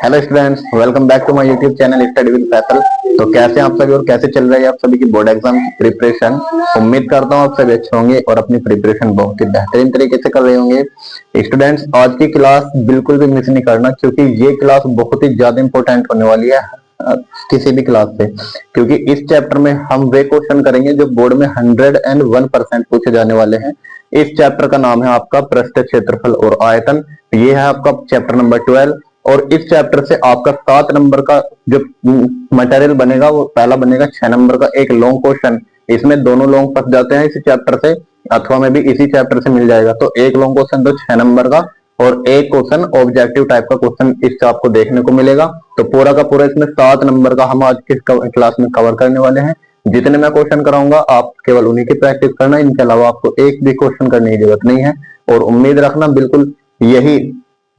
Hello students, welcome back to my YouTube channel study with Faisal. तो कैसे आप सभी और कैसे चल रही है आप सभी की बोर्ड एग्जाम की प्रिपरेशन। उम्मीद करता हूँ आप सभी अच्छे होंगे और अपनी प्रिपरेशन बहुत ही बेहतरीन तरीके से कर रहे होंगे। स्टूडेंट्स, आज की क्लास बिल्कुल भी मिस नहीं करना, क्योंकि ये क्लास बहुत ही ज्यादा इंपॉर्टेंट होने वाली है किसी भी क्लास से। क्योंकि इस चैप्टर में हम वे क्वेश्चन करेंगे जो बोर्ड में 101% पूछे जाने वाले हैं। इस चैप्टर का नाम है आपका पृष्ठ क्षेत्रफल और आयतन। ये है आपका चैप्टर नंबर 12 और इस चैप्टर से आपका 7 नंबर का जो मटेरियल बनेगा वो पहला बनेगा 6 नंबर का एक लॉन्ग क्वेश्चन। इसमें दोनों लॉन्ग फंस जाते हैं इसी चैप्टर से, अथवा में भी इसी चैप्टर से मिल जाएगा। तो एक लॉन्ग क्वेश्चन तो 6 नंबर का और एक क्वेश्चन ऑब्जेक्टिव टाइप का क्वेश्चन इस आपको देखने को मिलेगा। तो पूरा का पूरा इसमें 7 नंबर का हम आज की क्लास में कवर करने वाले हैं। जितने मैं क्वेश्चन कराऊंगा आप केवल उन्हीं की प्रैक्टिस करना, इनके अलावा आपको एक भी क्वेश्चन करने की जरूरत नहीं है। और उम्मीद रखना बिल्कुल यही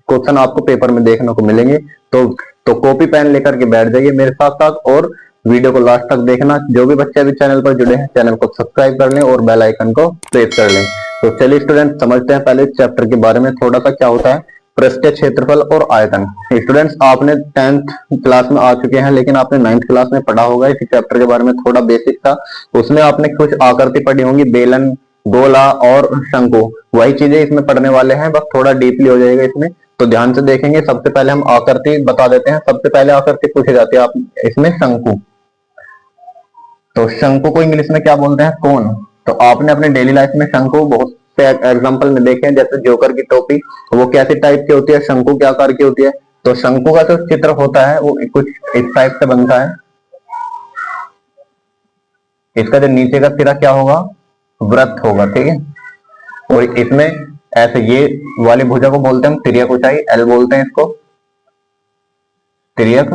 क्वेश्चन आपको पेपर में देखने को मिलेंगे। तो कॉपी पेन लेकर के बैठ जाइए मेरे साथ साथ और वीडियो को लास्ट तक देखना। जो भी बच्चे अभी चैनल पर जुड़े हैं चैनल को सब्सक्राइब कर लें और बेल आइकन को प्रेस कर लें। तो चलिए स्टूडेंट, समझते हैं पहले चैप्टर के बारे में थोड़ा सा क्या होता है पृष्ठीय क्षेत्रफल और आयतन। स्टूडेंट्स, आपने 10th क्लास में आ चुके हैं, लेकिन आपने 9th क्लास में पढ़ा होगा इसी चैप्टर के बारे में, थोड़ा बेसिक था। उसमें आपने कुछ आकृति पढ़ी होंगी, बेलन, गोला और शंकु। वही चीजें इसमें पढ़ने वाले हैं, बस थोड़ा डीपली हो जाएगा इसमें। तो ध्यान से देखेंगे। सबसे पहले हम आकृति बता देते हैं। सबसे पहले आकृति पूछी जाती है आप इसमें शंकु। तो शंकु को इंग्लिश में क्या बोलते हैं? कोन। तो आपने अपने डेली लाइफ में शंकु बहुत से एग्जांपल में देखे हैं, जैसे जोकर की टोपी, वो कैसी टाइप की होती है, शंकु के आकार की होती है। तो शंकु का जो चित्र होता है वो कुछ इस टाइप से बनता है। इसका जो नीचे का सिरा क्या होगा? वृत्त होगा, ठीक है। और इसमें ऐसे ये वाली भुजा को बोलते हैं हम तिर्यक ऊंचाई, एल बोलते हैं इसको, तिर्यक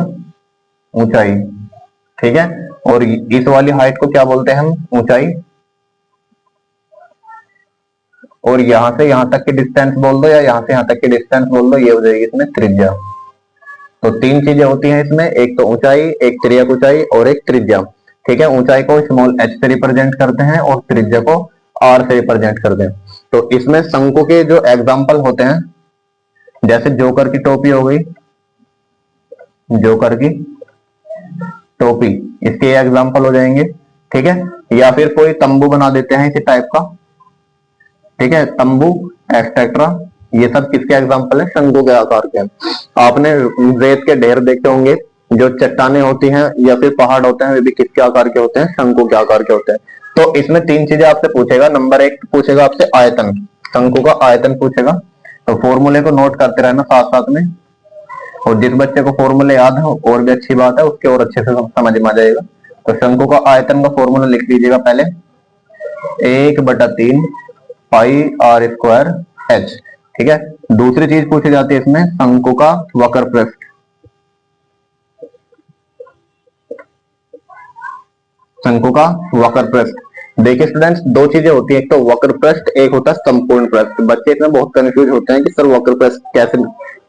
ऊंचाई, ठीक है। और इस वाली हाइट को क्या बोलते हैं हम? ऊंचाई। और यहां से यहां तक की डिस्टेंस बोल दो या यहां से यहां तक की डिस्टेंस बोल दो, ये हो जाएगी इसमें त्रिज्या। तो 3 चीजें होती हैं इसमें, एक तो ऊंचाई, एक तिर्यक ऊंचाई और एक त्रिज्या, ठीक है। ऊंचाई को स्मॉल h से रिप्रेजेंट करते हैं और त्रिज्या को r से रिप्रेजेंट करते हैं। तो इसमें शंकु के जो एग्जाम्पल होते हैं, जैसे जोकर की टोपी हो गई, जोकर की टोपी, इसके एग्जाम्पल हो जाएंगे, ठीक है। या फिर कोई तंबू बना देते हैं इसी टाइप का, ठीक है, तंबू एक्सेट्रा। ये सब किसके एग्जाम्पल है? शंकु के आकार के। आपने रेत के ढेर देखे होंगे, जो चट्टाने होती हैं या फिर पहाड़ होते हैं, वे भी किसके आकार के होते हैं? शंकु के आकार के होते हैं। तो इसमें 3 चीजें आपसे पूछेगा। नंबर 1 पूछेगा आपसे आयतन, शंकु का आयतन पूछेगा। तो फॉर्मूले को नोट करते रहना साथ साथ में, और जिस बच्चे को फॉर्मूले याद है और भी अच्छी बात है, उसके और अच्छे से समझ में आ जाएगा। तो शंकु का आयतन का फॉर्मूला लिख लीजिएगा पहले, 1/3 पाई आर स्क्वायर एच, ठीक है। दूसरी चीज पूछी जाती है इसमें शंकु का वक्र पृष्ठ, शंकु का वक्र पृष्ठ। देखिए स्टूडेंट्स, 2 चीजें होती है, एक तो वक्र पृष्ठ, एक होता है संपूर्ण पृष्ठ। बच्चे इसमें बहुत कंफ्यूज होते हैं कि सर वक्र पृष्ठ कैसे,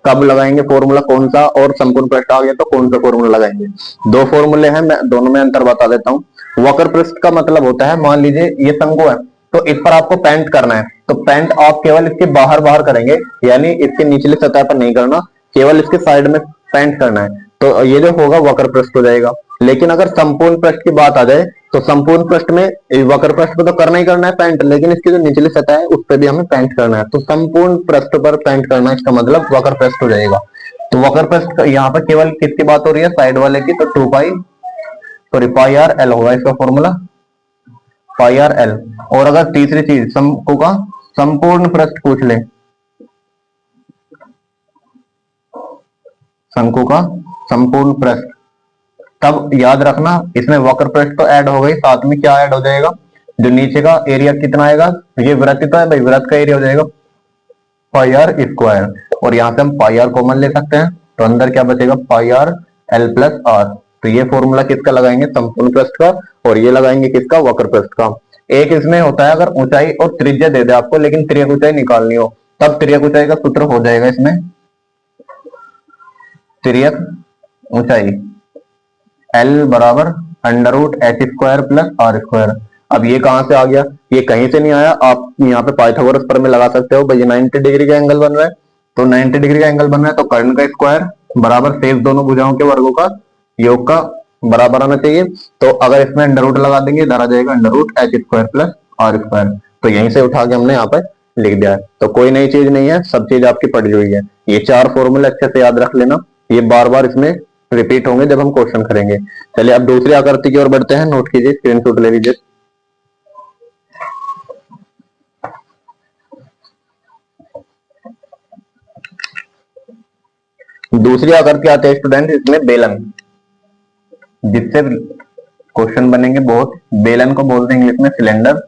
कब लगाएंगे फॉर्मूला कौन सा, और संपूर्ण पृष्ठ आ गया तो कौन सा फॉर्मूला लगाएंगे। 2 फॉर्मूले हैं, मैं दोनों में अंतर बता देता हूँ। वक्र पृष्ठ का मतलब होता है, मान लीजिए ये शंकु है, तो इस पर आपको पेंट करना है, तो पेंट आप केवल इसके बाहर बाहर करेंगे, यानी इसके निचली सतह पर नहीं करना, केवल इसके साइड में पेंट करना है। तो ये जो होगा वक्र पृष्ठ हो जाएगा। लेकिन अगर संपूर्ण पृष्ठ की बात आ जाए तो संपूर्ण पृष्ठ में वक्र पृष्ठ पे तो करना ही करना है पेंट, लेकिन इसकी जो निचली सतह है उस पर भी हमें पेंट करना है। तो संपूर्ण पृष्ठ पर पेंट करना, इसका मतलब वक्र पृष्ठ हो जाएगा। तो वक्र पृष्ठ यहाँ पर केवल किसकी बात हो रही है? साइड वाले की। तो 2 पाई, सॉरी पाई आर एल होगा इसका फॉर्मूला, पाई आर एल। और अगर तीसरी चीज शंकु का संपूर्ण पृष्ठ पूछ ले, शंकु का संपूर्ण पृष्ठ, तब याद रखना इसमें वक्र पृष्ठ तो ऐड हो गई, साथ में क्या ऐड हो जाएगा? जो नीचे का एरिया कितना आएगा? ये वृत्त तो है भाई, वृत्त का एरिया हो जाएगा पाई आर स्क्वायर। और यहां से हम पाई आर कॉमन ले सकते हैं, तो अंदर क्या बचेगा? पाई आर एल प्लस आर। तो ये फॉर्मूला किसका लगाएंगे? संपूर्ण पृष्ठ का। और ये लगाएंगे किसका? वक्र पृष्ठ का। एक इसमें होता है अगर ऊंचाई और त्रिज्या दे दे आपको, लेकिन तिर्यक ऊंचाई निकालनी हो, तब तिर्यक ऊंचाई का सूत्र हो जाएगा इसमें, तिर्यक ऊंचाई L बराबर √h² प्लस r²। अब ये कहां से आ गया? ये कहीं से नहीं आया, आप यहाँ पे पाइथागोरस प्रमेय लगा सकते हो भाई। 90 डिग्री का एंगल बन रहा है, तो 90 डिग्री का एंगल बन रहा है तो कर्ण का स्क्वायर बराबर शेष दोनों भुजाओं के वर्गों का योग का बराबर आना चाहिए। तो अगर इसमें अंडर रूट लगा देंगे, इधर आ जाएगा under root H square plus R square. तो यहीं से उठा के हमने यहाँ पर लिख दिया है। तो कोई नई चीज नहीं है, सब चीज आपकी पड़ी हुई है। ये चार फॉर्मूले अच्छे से याद रख लेना, ये बार बार इसमें रिपीट होंगे जब हम क्वेश्चन करेंगे। चलिए अब दूसरी आकृति की ओर बढ़ते हैं, नोट कीजिए, स्क्रीनशॉट ले लीजिए। दूसरी आकृति आते हैं स्टूडेंट, इसमें बेलन, जिससे क्वेश्चन बनेंगे बहुत। बेलन को बोलते हैं इंग्लिश में सिलेंडर,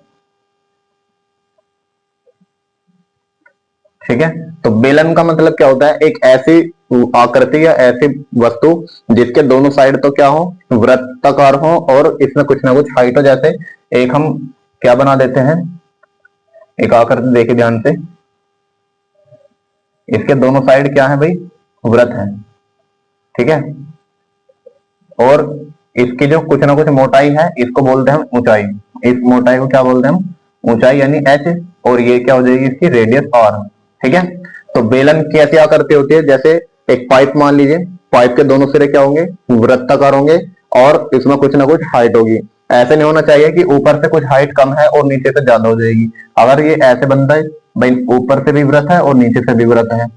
ठीक है। तो बेलन का मतलब क्या होता है, एक ऐसी आकृति या ऐसी वस्तु जिसके दोनों साइड तो क्या हो, वृत्ताकार हो, और इसमें कुछ ना कुछ हाइट हो। जैसे एक हम क्या बना देते हैं, एक आकृति देखिए ध्यान से, इसके दोनों साइड क्या है भाई, वृत्त है, ठीक है। और इसकी जो कुछ ना कुछ मोटाई है, इसको बोलते हैं हम ऊंचाई। इस मोटाई को क्या बोलते हैं हम, ऊंचाई यानी एच। और ये क्या हो जाएगी, इसकी रेडियस आर, ठीक है। तो बेलन कैसी आकृति होती है, जैसे एक पाइप मान लीजिए, पाइप के दोनों सिरे क्या होंगे, वृत्ताकार होंगे, और इसमें कुछ ना कुछ हाइट होगी। ऐसे नहीं होना चाहिए कि ऊपर से कुछ हाइट कम है और नीचे से ज्यादा हो जाएगी। अगर ये ऐसे बनता है भाई, ऊपर से भी वृत्त है और नीचे से भी वृत्त है,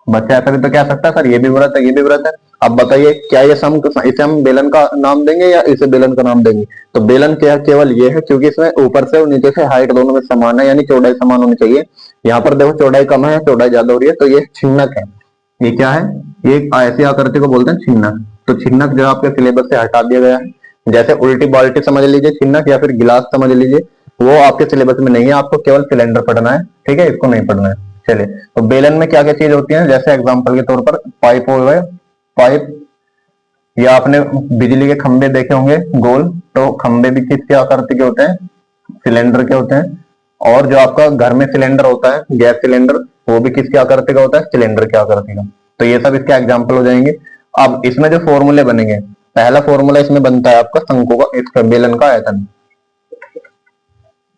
बच्चा ऐसा भी तो कह सकता है सर ये भी व्रत है ये भी व्रत है। अब बताइए क्या ये सम, इसे हम बेलन का नाम देंगे या इसे बेलन का नाम देंगे। तो बेलन क्या केवल ये है क्योंकि इसमें ऊपर से और नीचे से हाइट दोनों में समान है, यानी चौड़ाई समान होनी चाहिए। यहाँ पर देखो चौड़ाई कम है, चौड़ाई ज्यादा हो रही है, तो ये छिन्नक है। ये क्या है, ये ऐसी आकृति को बोलते हैं छिन्नक। तो छिन्नक जो आपके सिलेबस से हटा दिया गया है, जैसे उल्टी बाल्टी समझ लीजिए छिन्नक, या फिर गिलास समझ लीजिए, वो आपके सिलेबस में नहीं है। आपको केवल सिलेंडर पढ़ना है, ठीक है, इसको नहीं पढ़ना है। चलिए, तो बेलन में क्या क्या चीज होती है, जैसे एग्जांपल के तौर पर पाइप हो गए, पाइप, या आपने बिजली के खंभे देखे होंगे गोल, तो खंभे भी किसके आकृति के होते हैं, सिलेंडर के होते हैं। और जो आपका घर में सिलेंडर होता है, गैस सिलेंडर, वो भी किसके आकृति का होता है, सिलेंडर के आकृति का। तो ये सब इसके एग्जाम्पल हो जाएंगे। अब इसमें जो फॉर्मूले बनेंगे, पहला फॉर्मूला इसमें बनता है आपका शंकु का, इसका बेलन का आयतन।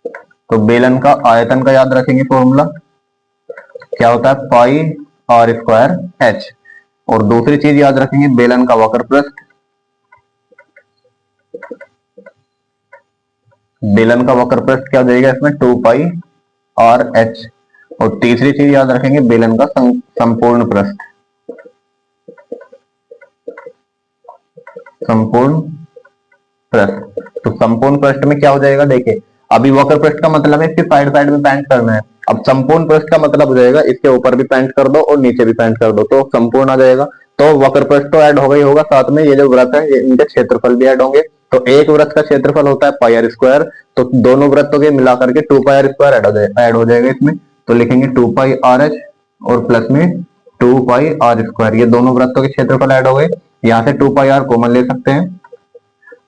तो बेलन का आयतन का याद रखेंगे फॉर्मूला, क्या होता है, पाई आर स्क्वायर एच। और दूसरी चीज याद रखेंगे, बेलन का वक्र पृष्ठ, बेलन का वक्र पृष्ठ क्या हो जाएगा इसमें, 2 पाई आर एच। और तीसरी चीज याद रखेंगे, बेलन का संपूर्ण पृष्ठ, संपूर्ण पृष्ठ। तो संपूर्ण पृष्ठ में क्या हो जाएगा, देखिए अभी वक्र पृष्ठ का मतलब है इसके साइड साइड में पेंट करना है। अब संपूर्ण पृष्ठ का मतलब हो जाएगा इसके ऊपर भी पेंट कर दो और नीचे भी पेंट कर दो, तो संपूर्ण आ जाएगा। तो वक्र पृष्ठ तो ऐड हो गई होगा, साथ में ये जो वृत्त है इनके क्षेत्रफल भी ऐड होंगे। तो एक वृत्त का क्षेत्रफल होता है पाई आर स्क्वायर, तो दोनों वृत्तों के मिलाकर के 2 पाई आर स्क्वायर ऐड हो जाएगा इसमें। तो लिखेंगे 2 पाई आर एच और प्लस में 2 पाई आर स्क्वायर, ये दोनों वृत्तों के क्षेत्रफल ऐड हो गए। यहाँ से 2 पाई आर कॉमन ले सकते हैं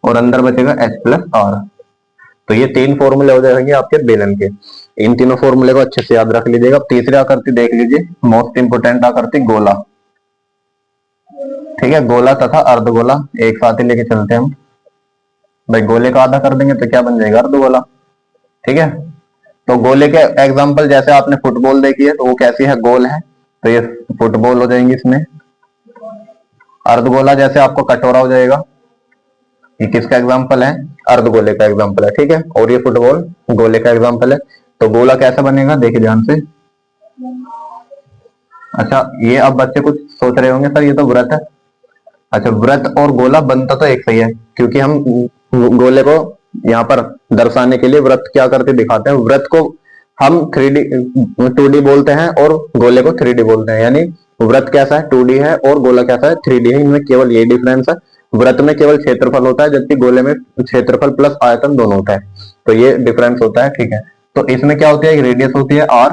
और अंदर बचेगा एच प्लस आर। तो ये 3 फॉर्मूले हो जाएंगे आपके बेलन के। इन तीनों फॉर्मूले को अच्छे से याद रख लीजिएगा। तीसरी आकृति देख लीजिए, मोस्ट इंपोर्टेंट आकृति गोला, ठीक है। गोला तथा अर्धगोला एक साथ ही लेके चलते हैं हम भाई। गोले का आधा कर देंगे तो क्या बन जाएगा, अर्धगोला, ठीक है। तो गोले के एग्जाम्पल, जैसे आपने फुटबॉल देखी है तो वो कैसी है, गोल है, तो ये फुटबॉल हो जाएंगी इसमें। अर्धगोला जैसे आपको कटोरा हो जाएगा, ये किसका एग्जाम्पल है, अर्धगोले का एग्जाम्पल है, ठीक है। और ये फुटबॉल गोले का एग्जाम्पल है। तो गोला कैसा बनेगा, देखिए ध्यान से। अच्छा, ये अब बच्चे कुछ सोच रहे होंगे सर ये तो व्रत है। अच्छा, व्रत और गोला बनता तो एक सही है, क्योंकि हम गोले को यहाँ पर दर्शाने के लिए व्रत क्या करते दिखाते हैं। व्रत को हम 3D 2D बोलते हैं और गोले को 3D बोलते हैं। यानी व्रत कैसा है, 2D है, और गोला कैसा है, 3D है। इनमें केवल ये डिफरेंस है, व्रत में केवल क्षेत्रफल होता है जबकि गोले में क्षेत्रफल प्लस आयतन दोनों होता है। तो ये डिफरेंस होता है, ठीक है। तो इसमें क्या होती है, रेडियस होती है आर,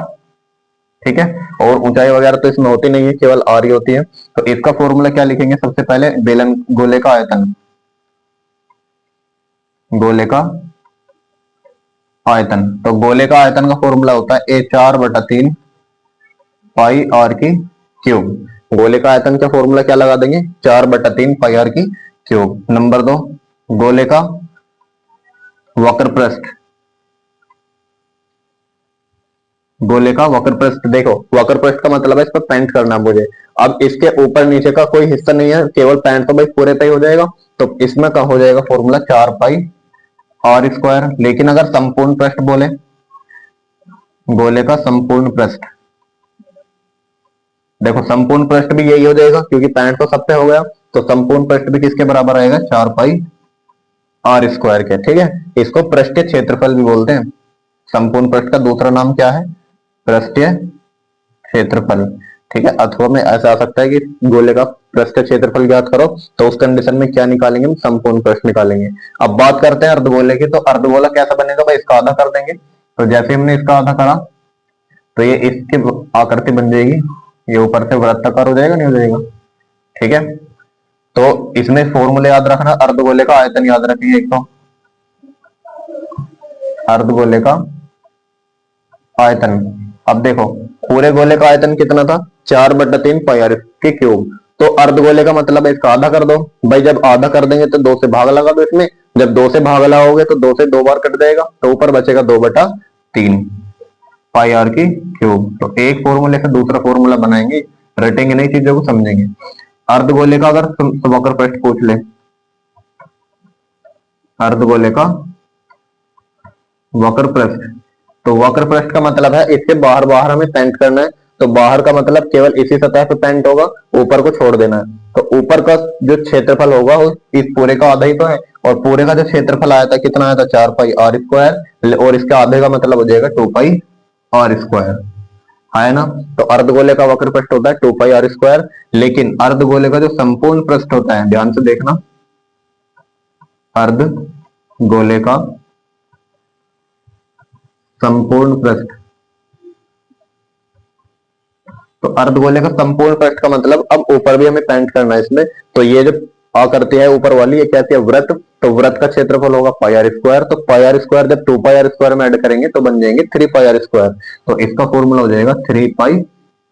ठीक है, और ऊंचाई वगैरह तो इसमें होती नहीं है, केवल आर ही होती है। तो इसका फॉर्मूला क्या लिखेंगे, सबसे पहले बेलन गोले का आयतन, गोले का आयतन। तो गोले का आयतन का फॉर्मूला होता है A4/3 पाई आर की क्यूब। गोले का आयतन का फॉर्मूला क्या लगा देंगे, 4/3 पाई आर की क्यूब। नंबर 2, गोले का वक्र पृष्ठ, गोले का वक्र पृष्ठ, देखो वक्र पृष्ठ का मतलब है इस पर पेंट करना मुझे। अब इसके ऊपर नीचे का कोई हिस्सा नहीं है, केवल पेंट तो भाई पूरे पे ही हो जाएगा। तो इसमें का हो जाएगा फॉर्मूला 4 पाई r स्क्वायर। लेकिन अगर संपूर्ण पृष्ठ बोले, गोले का संपूर्ण पृष्ठ, देखो संपूर्ण पृष्ठ भी यही हो जाएगा क्योंकि पेंट तो सब पे हो गया। तो संपूर्ण पृष्ठ भी किसके बराबर आएगा, 4 पाई r स्क्वायर के। ठीक है, इसको पृष्ठीय क्षेत्रफल भी बोलते हैं। संपूर्ण पृष्ठ का दूसरा नाम क्या है, पृष्ठीय क्षेत्रफल। ठीक है, अथवा में ऐसा आ सकता है कि गोले का पृष्ठीय क्षेत्रफल ज्ञात करो, तो उस कंडीशन में क्या निकालेंगे, हम संपूर्ण पृष्ठ निकालेंगे। अब बात करते हैं अर्धगोले की। तो अर्धगोला कैसा बनेगा भाई, इसका आधा कर देंगे। तो जैसे हमने इसका आधा करा तो ये इसकी आकृति बन जाएगी, ये ऊपर से वृत्ताकार हो जाएगा, नहीं हो जाएगा। ठीक है, तो इसमें फॉर्मूले याद रखना, अर्धगोले का आयतन याद रखिए। एक तो अर्धगोले का आयतन, अब देखो पूरे गोले का आयतन कितना था, 4/3 पाई r के क्यूब। तो अर्धगोले का मतलब है इसका आधा कर दो भाई। जब आधा कर देंगे तो 2 से भाग लगा दो इसमें। जब 2 से भाग लगाओगे तो 2 से 2 बार कट जाएगा, तो ऊपर बचेगा 2/3 पाई r की क्यूब। तो एक फॉर्मूले से दूसरा फॉर्मूला बनाएंगे, रटेंगे नहीं, चीजों को समझेंगे। अर्धगोले का अगर वक्र पृष्ठ पूछ ले, अर्धगोले का वक्र पृष्ठ, तो वक्र पृष्ठ का मतलब है इसके बाहर बाहर हमें पेंट करना है। तो बाहर का मतलब केवल इसी सतह पे पेंट होगा, ऊपर को छोड़ देना है। तो ऊपर का जो क्षेत्रफल होगा वो इस पूरे का आधा ही तो है, और पूरे का जो क्षेत्रफल आया था कितना आया था, 4 पाई r स्क्वायर, और इसके आधे का मतलब हो जाएगा 2 पाई r स्क्वायर, है ना। तो अर्धगोले का वक्र पृष्ठ होता है 2 पाई r स्क्वायर। लेकिन अर्धगोले का जो संपूर्ण पृष्ठ होता है, ध्यान से देखना, अर्धगोले का संपूर्ण पृष्ठ, तो अर्धगोले का संपूर्ण पृष्ठ का मतलब अब ऊपर भी हमें पेंट करना है इसमें। तो ये जो आकृति है ऊपर वाली, ये कैसी है, व्रत। तो व्रत का क्षेत्रफल होगा पाई r स्क्वायर। तो पाई r स्क्वायर जब 2 पाई r स्क्वायर में ऐड करेंगे तो बन जाएंगे 3 पाई r स्क्वायर। तो इसका फॉर्मूला हो जाएगा 3 पाई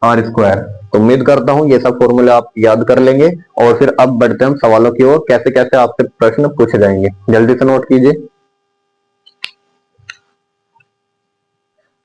r स्क्वायर। तो उम्मीद करता हूं ये सब फॉर्मूले आप याद कर लेंगे। और फिर अब बढ़ते हैं हम सवालों की ओर, कैसे कैसे आपसे प्रश्न पूछे जाएंगे, जल्दी से नोट कीजिए।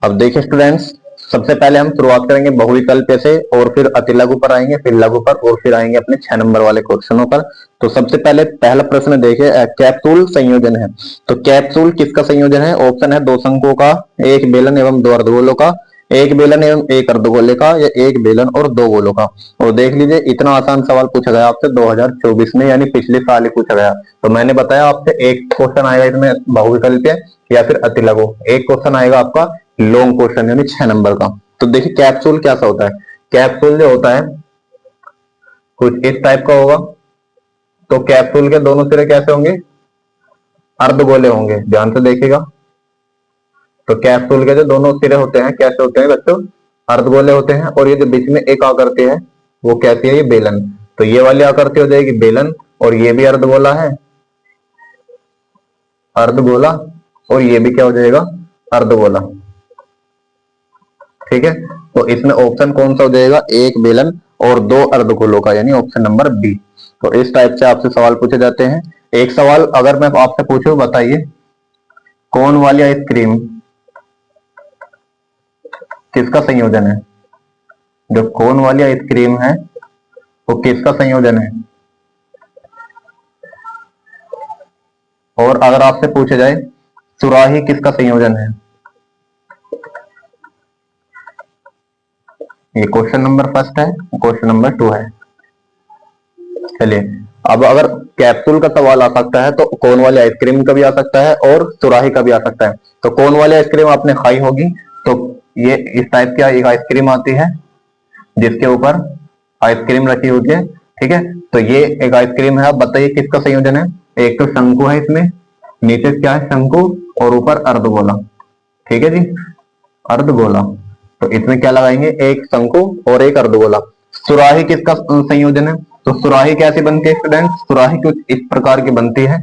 अब देखिए स्टूडेंट्स, सबसे पहले हम शुरुआत करेंगे बहुविकल्प से, और फिर अतिलघु पर आएंगे, फिर लघु पर, और फिर आएंगे अपने 6 नंबर वाले क्वेश्चनों पर। तो सबसे पहले पहला प्रश्न देखिए, कैप्सूल संयोजन है। तो कैप्सूल किसका संयोजन है, ऑप्शन है 2 शंकुओं का, 1 बेलन एवं 2 अर्धगोलों का, 1 बेलन एवं 1 अर्धगोले का, या 1 बेलन और 2 गोलों का। और देख लीजिए इतना आसान सवाल पूछा गया आपसे 2024 में, यानी पिछले साल ही पूछा गया। तो मैंने बताया आपसे एक क्वेश्चन आएगा इसमें बहुविकल्प या फिर अतिलघु, एक क्वेश्चन आएगा आपका लॉन्ग क्वेश्चन यानी 6 नंबर का। तो देखिए कैप्सूल कैसा होता है, कैप्सूल जो होता है कुछ इस टाइप का होगा। तो कैप्सूल के दोनों सिरे कैसे होंगे, अर्धगोले होंगे, ध्यान से देखिएगा। तो कैप्सूल के जो दोनों सिरे होते हैं कैसे होते हैं बच्चों, अर्धगोले होते हैं। और ये जो बीच में एक आकृति है वो कैसी है, ये बेलन। तो ये वाली आकृति हो जाएगी बेलन, और ये भी अर्धगोला है, अर्धगोला, और ये भी क्या हो जाएगा, अर्धगोला। ठीक है, तो इसमें ऑप्शन कौन सा हो जाएगा, 1 बेलन और 2 अर्धगोलों का, यानी ऑप्शन नंबर बी। तो इस टाइप से आपसे सवाल पूछे जाते हैं। एक सवाल अगर मैं आपसे पूछूं, बताइए कोन वाली आइसक्रीम किसका संयोजन है। जो कोन वाली आइसक्रीम है वो किसका संयोजन है। और अगर आपसे पूछा जाए सुराही किसका संयोजन है, ये क्वेश्चन नंबर फर्स्ट है, क्वेश्चन नंबर 2 है। चलिए, अब अगर कैप्सूल का सवाल आ सकता है तो कोन वाली आइसक्रीम का भी आ सकता है और सुराही का भी आ सकता है। तो कोन वाली आइसक्रीम आपने खाई होगी, तो ये इस टाइप की एक आइसक्रीम आती है जिसके ऊपर आइसक्रीम रखी होती है। ठीक है, तो ये एक आइसक्रीम है। अब बताइए किसका संयोजन है, एक तो शंकु है इसमें, नीचे क्या है शंकु, और ऊपर अर्धगोला। ठीक है जी, अर्धगोला। तो इसमें क्या लगाएंगे, एक शंकु और एक अर्धगोला। सुराही किसका संयोजन है, तो सुराही कैसी बनती है स्टूडेंट, सुराही कुछ इस प्रकार की बनती है।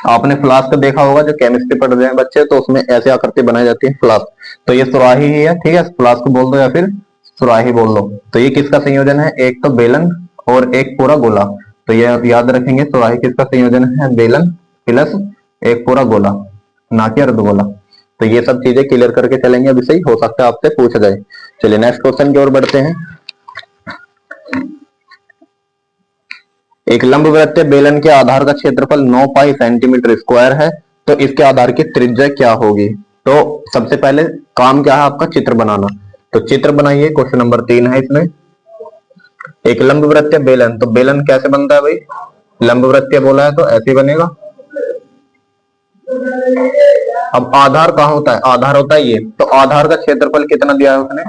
आपने फ्लास्क देखा होगा, जो केमिस्ट्री पढ़ रहे हैं बच्चे, तो उसमें ऐसी आकृति बनाई जाती है फ्लास्क। तो ये सुराही ही है। ठीक है, फ्लास्क बोल दो या फिर सुराही बोल दो। तो ये किसका संयोजन है, एक तो बेलन और एक पूरा गोला। तो ये याद रखेंगे, सुराही किसका संयोजन है, बेलन प्लस एक पूरा गोला, ना कि अर्धगोला। तो ये सब चीजें क्लियर करके चलेंगे, अभी सही हो सकता है आपसे पूछा जाए। चलिए नेक्स्ट क्वेश्चन की ओर बढ़ते हैं। एक लंबवृत्तीय बेलन के आधार का क्षेत्रफल 9 पाई सेंटीमीटर स्क्वायर है, तो इसके आधार की त्रिज्या क्या होगी? तो सबसे पहले काम क्या है आपका? चित्र बनाना। तो चित्र बनाइए, क्वेश्चन नंबर 3 है इसमें। एक लंबवृत्तीय बेलन, तो बेलन कैसे बनता है भाई? लंबवृत्तीय बोला है तो ऐसे बनेगा। अब आधार कहां होता है? आधार होता है ये, तो आधार का क्षेत्रफल कितना दिया है उसने?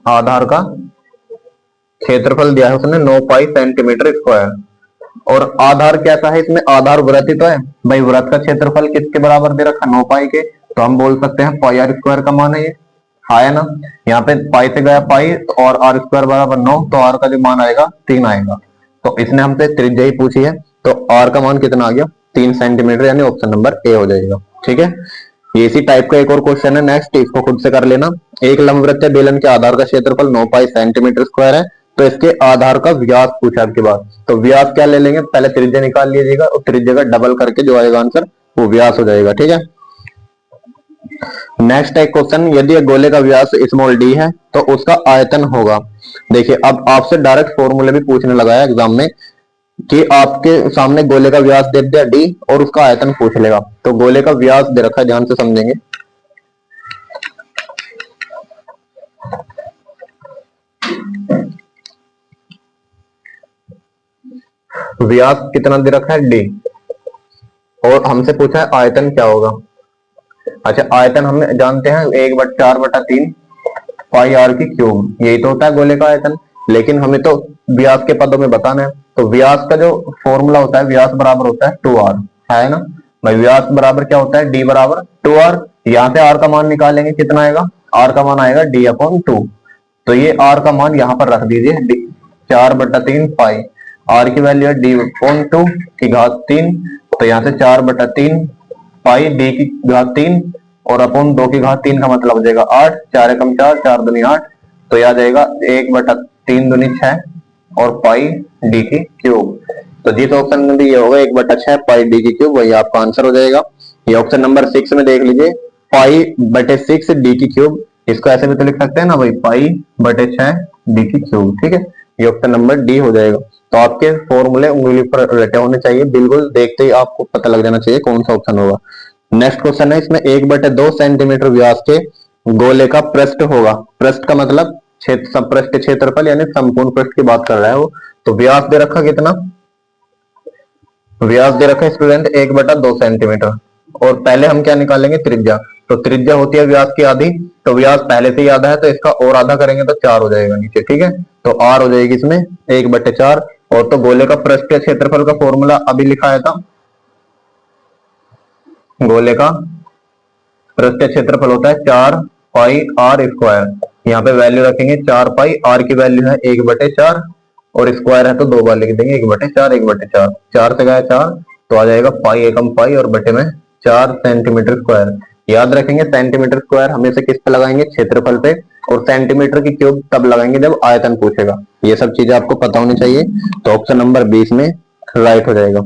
आधार का क्षेत्रफल दिया है उसने 9 पाई सेंटीमीटर स्क्वायर। और आधार कैसा है इसमें? आधार वृत्त ही तो है भाई। वृत्त का क्षेत्रफल किसके बराबर दे रखा? 9 पाई के, तो हम बोल सकते हैं पाई आर स्क्वायर का मान है ये, आया ना? यहाँ पे पाई से गया पाई, और आर स्क्वायर बराबर 9, तो आर का जो मान आएगा 3 आएगा। तो इसने हमसे त्रिज्या ही पूछी है, तो आर का मान कितना आ गया? 3 सेंटीमीटर, यानी ऑप्शन नंबर ए हो जाएगा। ठीक है, ये इसी टाइप का एक और क्वेश्चन है नेक्स्ट, इसको खुद से कर लेना। एक लंबवृत्तीय बेलन के आधार का क्षेत्रफल 9 पाई सेंटीमीटर स्क्वायर है, तो इसके आधार का व्यास पूछा आपके पास। तो व्यास क्या ले लेंगे? पहले त्रिज्या निकाल लीजिएगा, और त्रिज्या का डबल करके जो आएगा आंसर वो व्यास हो जाएगा। ठीक है, नेक्स्ट है क्वेश्चन, यदि एक गोले का व्यास स्मॉल डी है तो उसका आयतन होगा। देखिए, अब आपसे डायरेक्ट फॉर्मूले भी पूछने लगा है एग्जाम में, कि आपके सामने गोले का व्यास दे दिया डी और उसका आयतन पूछ लेगा। तो गोले का व्यास दे रखा है, ध्यान से समझेंगे। व्यास कितना दे रखा है? डी, और हमसे पूछा है आयतन क्या होगा। अच्छा, आयतन हम जानते हैं 1/4/3 पाई आर की क्यूब, यही तो होता है गोले का आयतन। लेकिन हमें तो व्यास के पदों में बताना है, तो व्यास का जो फॉर्मूला होता है, व्यास बराबर होता है 2r, है ना भाई? व्यास बराबर क्या होता है? d बराबर 2r। यहाँ से r का मान निकालेंगे, कितना आएगा? r का मान आएगा d/2। तो ये r का मान यहाँ पर रख दीजिए, 4/3 पाई, r की वैल्यू है d/2 की घात 3, तो यहाँ से 4/3 पाई d की घात 3 और अपॉन 2 की घात 3 का मतलब हो जाएगा 8, 4 एकम 4, 4 दूनी 8, तो यह आ जाएगा 1/3 दूनी 6 और पाई डी की क्यूब। तो जिस ऑप्शन में भी ये होगा 1/6 पाई डी की क्यूब, वही आपका आंसर हो जाएगा। ये ऑप्शन नंबर 6 में देख लीजिए, पाई/6 डी की क्यूब, इसको ऐसे भी तो लिख सकते हैं ना भाई, पाई/6 डी की क्यूब। ठीक है, ये ऑप्शन नंबर डी हो जाएगा। तो आपके फॉर्मूले उंगली पर रटे होने चाहिए, बिल्कुल देखते ही आपको पता लग जाना चाहिए कौन सा ऑप्शन होगा। नेक्स्ट क्वेश्चन है, इसमें 1/2 सेंटीमीटर व्यास के गोले का पृष्ठ होगा। पृष्ठ का मतलब पृष्ठ क्षेत्रफल, यानी संपूर्ण पृष्ठ की बात कर रहा है वो। तो व्यास दे रखा कितना? व्यास दे रखा स्टूडेंट 1/2 सेंटीमीटर, और पहले हम क्या निकालेंगे? त्रिज्या। तो त्रिज्या होती है व्यास की आधी, तो व्यास पहले से ही आधा है, तो इसका और आधा करेंगे तो 4 हो जाएगा नीचे। ठीक है, तो r हो जाएगी इसमें 1/4। और तो गोले का पृष्ठ क्षेत्रफल का फॉर्मूला अभी लिखाया था, गोले का पृष्ठ क्षेत्रफल होता है 4 पाई आर स्क्वायर। यहाँ पे वैल्यू रखेंगे 4 पाई, आर की वैल्यू है 1/4, और स्क्वायर है तो 2 बार लिख देंगे 1/4, 1/4, 4 से गया 4, तो आ जाएगा पाई एकम पाई और बटे में 4 सेंटीमीटर स्क्वायर। याद रखेंगे सेंटीमीटर स्क्वायर हमेशा किस पे लगाएंगे? क्षेत्रफल पे, और सेंटीमीटर की क्यूब तब लगाएंगे जब आयतन पूछेगा। ये सब चीजें आपको पता होनी चाहिए। तो ऑप्शन नंबर 20 में राइट हो जाएगा।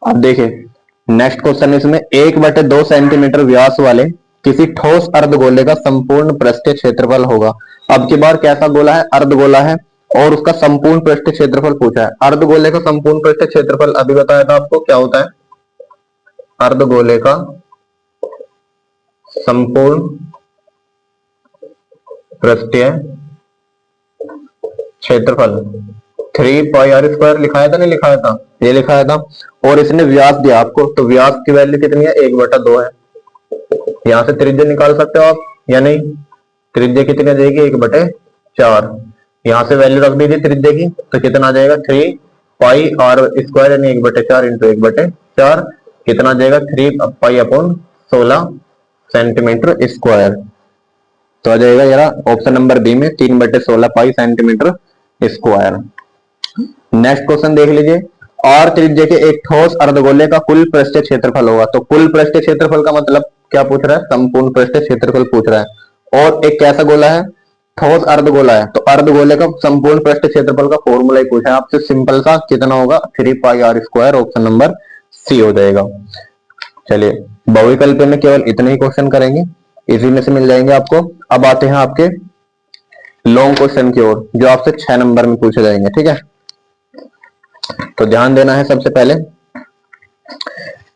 अब देखिए नेक्स्ट क्वेश्चन, इसमें 1/2 सेंटीमीटर व्यास वाले किसी ठोस अर्धगोले का संपूर्ण पृष्ठीय क्षेत्रफल होगा। अब की बार कैसा गोला है? अर्धगोला है, और उसका संपूर्ण पृष्ठीय क्षेत्रफल पूछा है। अर्धगोले का संपूर्ण पृष्ठीय क्षेत्रफल अभी बताया था आपको क्या होता है? अर्धगोले का संपूर्ण पृष्ठीय क्षेत्रफल 3 पाई आर स्क्वायर लिखाया था, नहीं लिखाया था? ये लिखाया था। और इसने व्यास दिया आपको, तो व्यास की वैल्यू कितनी है? 1/2 है। यहां से त्रिज्या निकाल सकते हो आप या नहीं? त्रिज्या कितनी आ जाएगी? 1/4। यहां से वैल्यू रख दीजिए त्रिज्या की, तो कितना आ जाएगा? 3 पाई आर स्क्वायर, यानी 1/4 इंटू 1/4, कितना आ जाएगा? 3 पाई अपॉन 16 सेंटीमीटर स्क्वायर। तो आ जाएगा यार ऑप्शन नंबर बी में 3/16 पाई सेंटीमीटर स्क्वायर। नेक्स्ट क्वेश्चन देख लीजिए, और त्रिज्या के एक ठोस अर्धगोले का कुल पृष्ठीय क्षेत्रफल होगा। तो कुल पृष्ठीय क्षेत्रफल का मतलब क्या पूछ रहा है? संपूर्ण पृष्ठीय क्षेत्रफल पूछ रहा है। और एक कैसा गोला है? ठोस अर्धगोला है, तो अर्धगोले का संपूर्ण पृष्ठीय क्षेत्रफल का फॉर्मूला ही पूछा है आपसे, सिंपल सा, कितना होगा? 3 pi r square. Option number C हो जाएगा। चलिए बहुविकल्प में केवल इतने ही क्वेश्चन करेंगे, इसी में से मिल जाएंगे आपको। अब आते हैं आपके लॉन्ग क्वेश्चन की ओर, जो आपसे 6 नंबर में पूछे जाएंगे, ठीक है। तो ध्यान देना है। सबसे पहले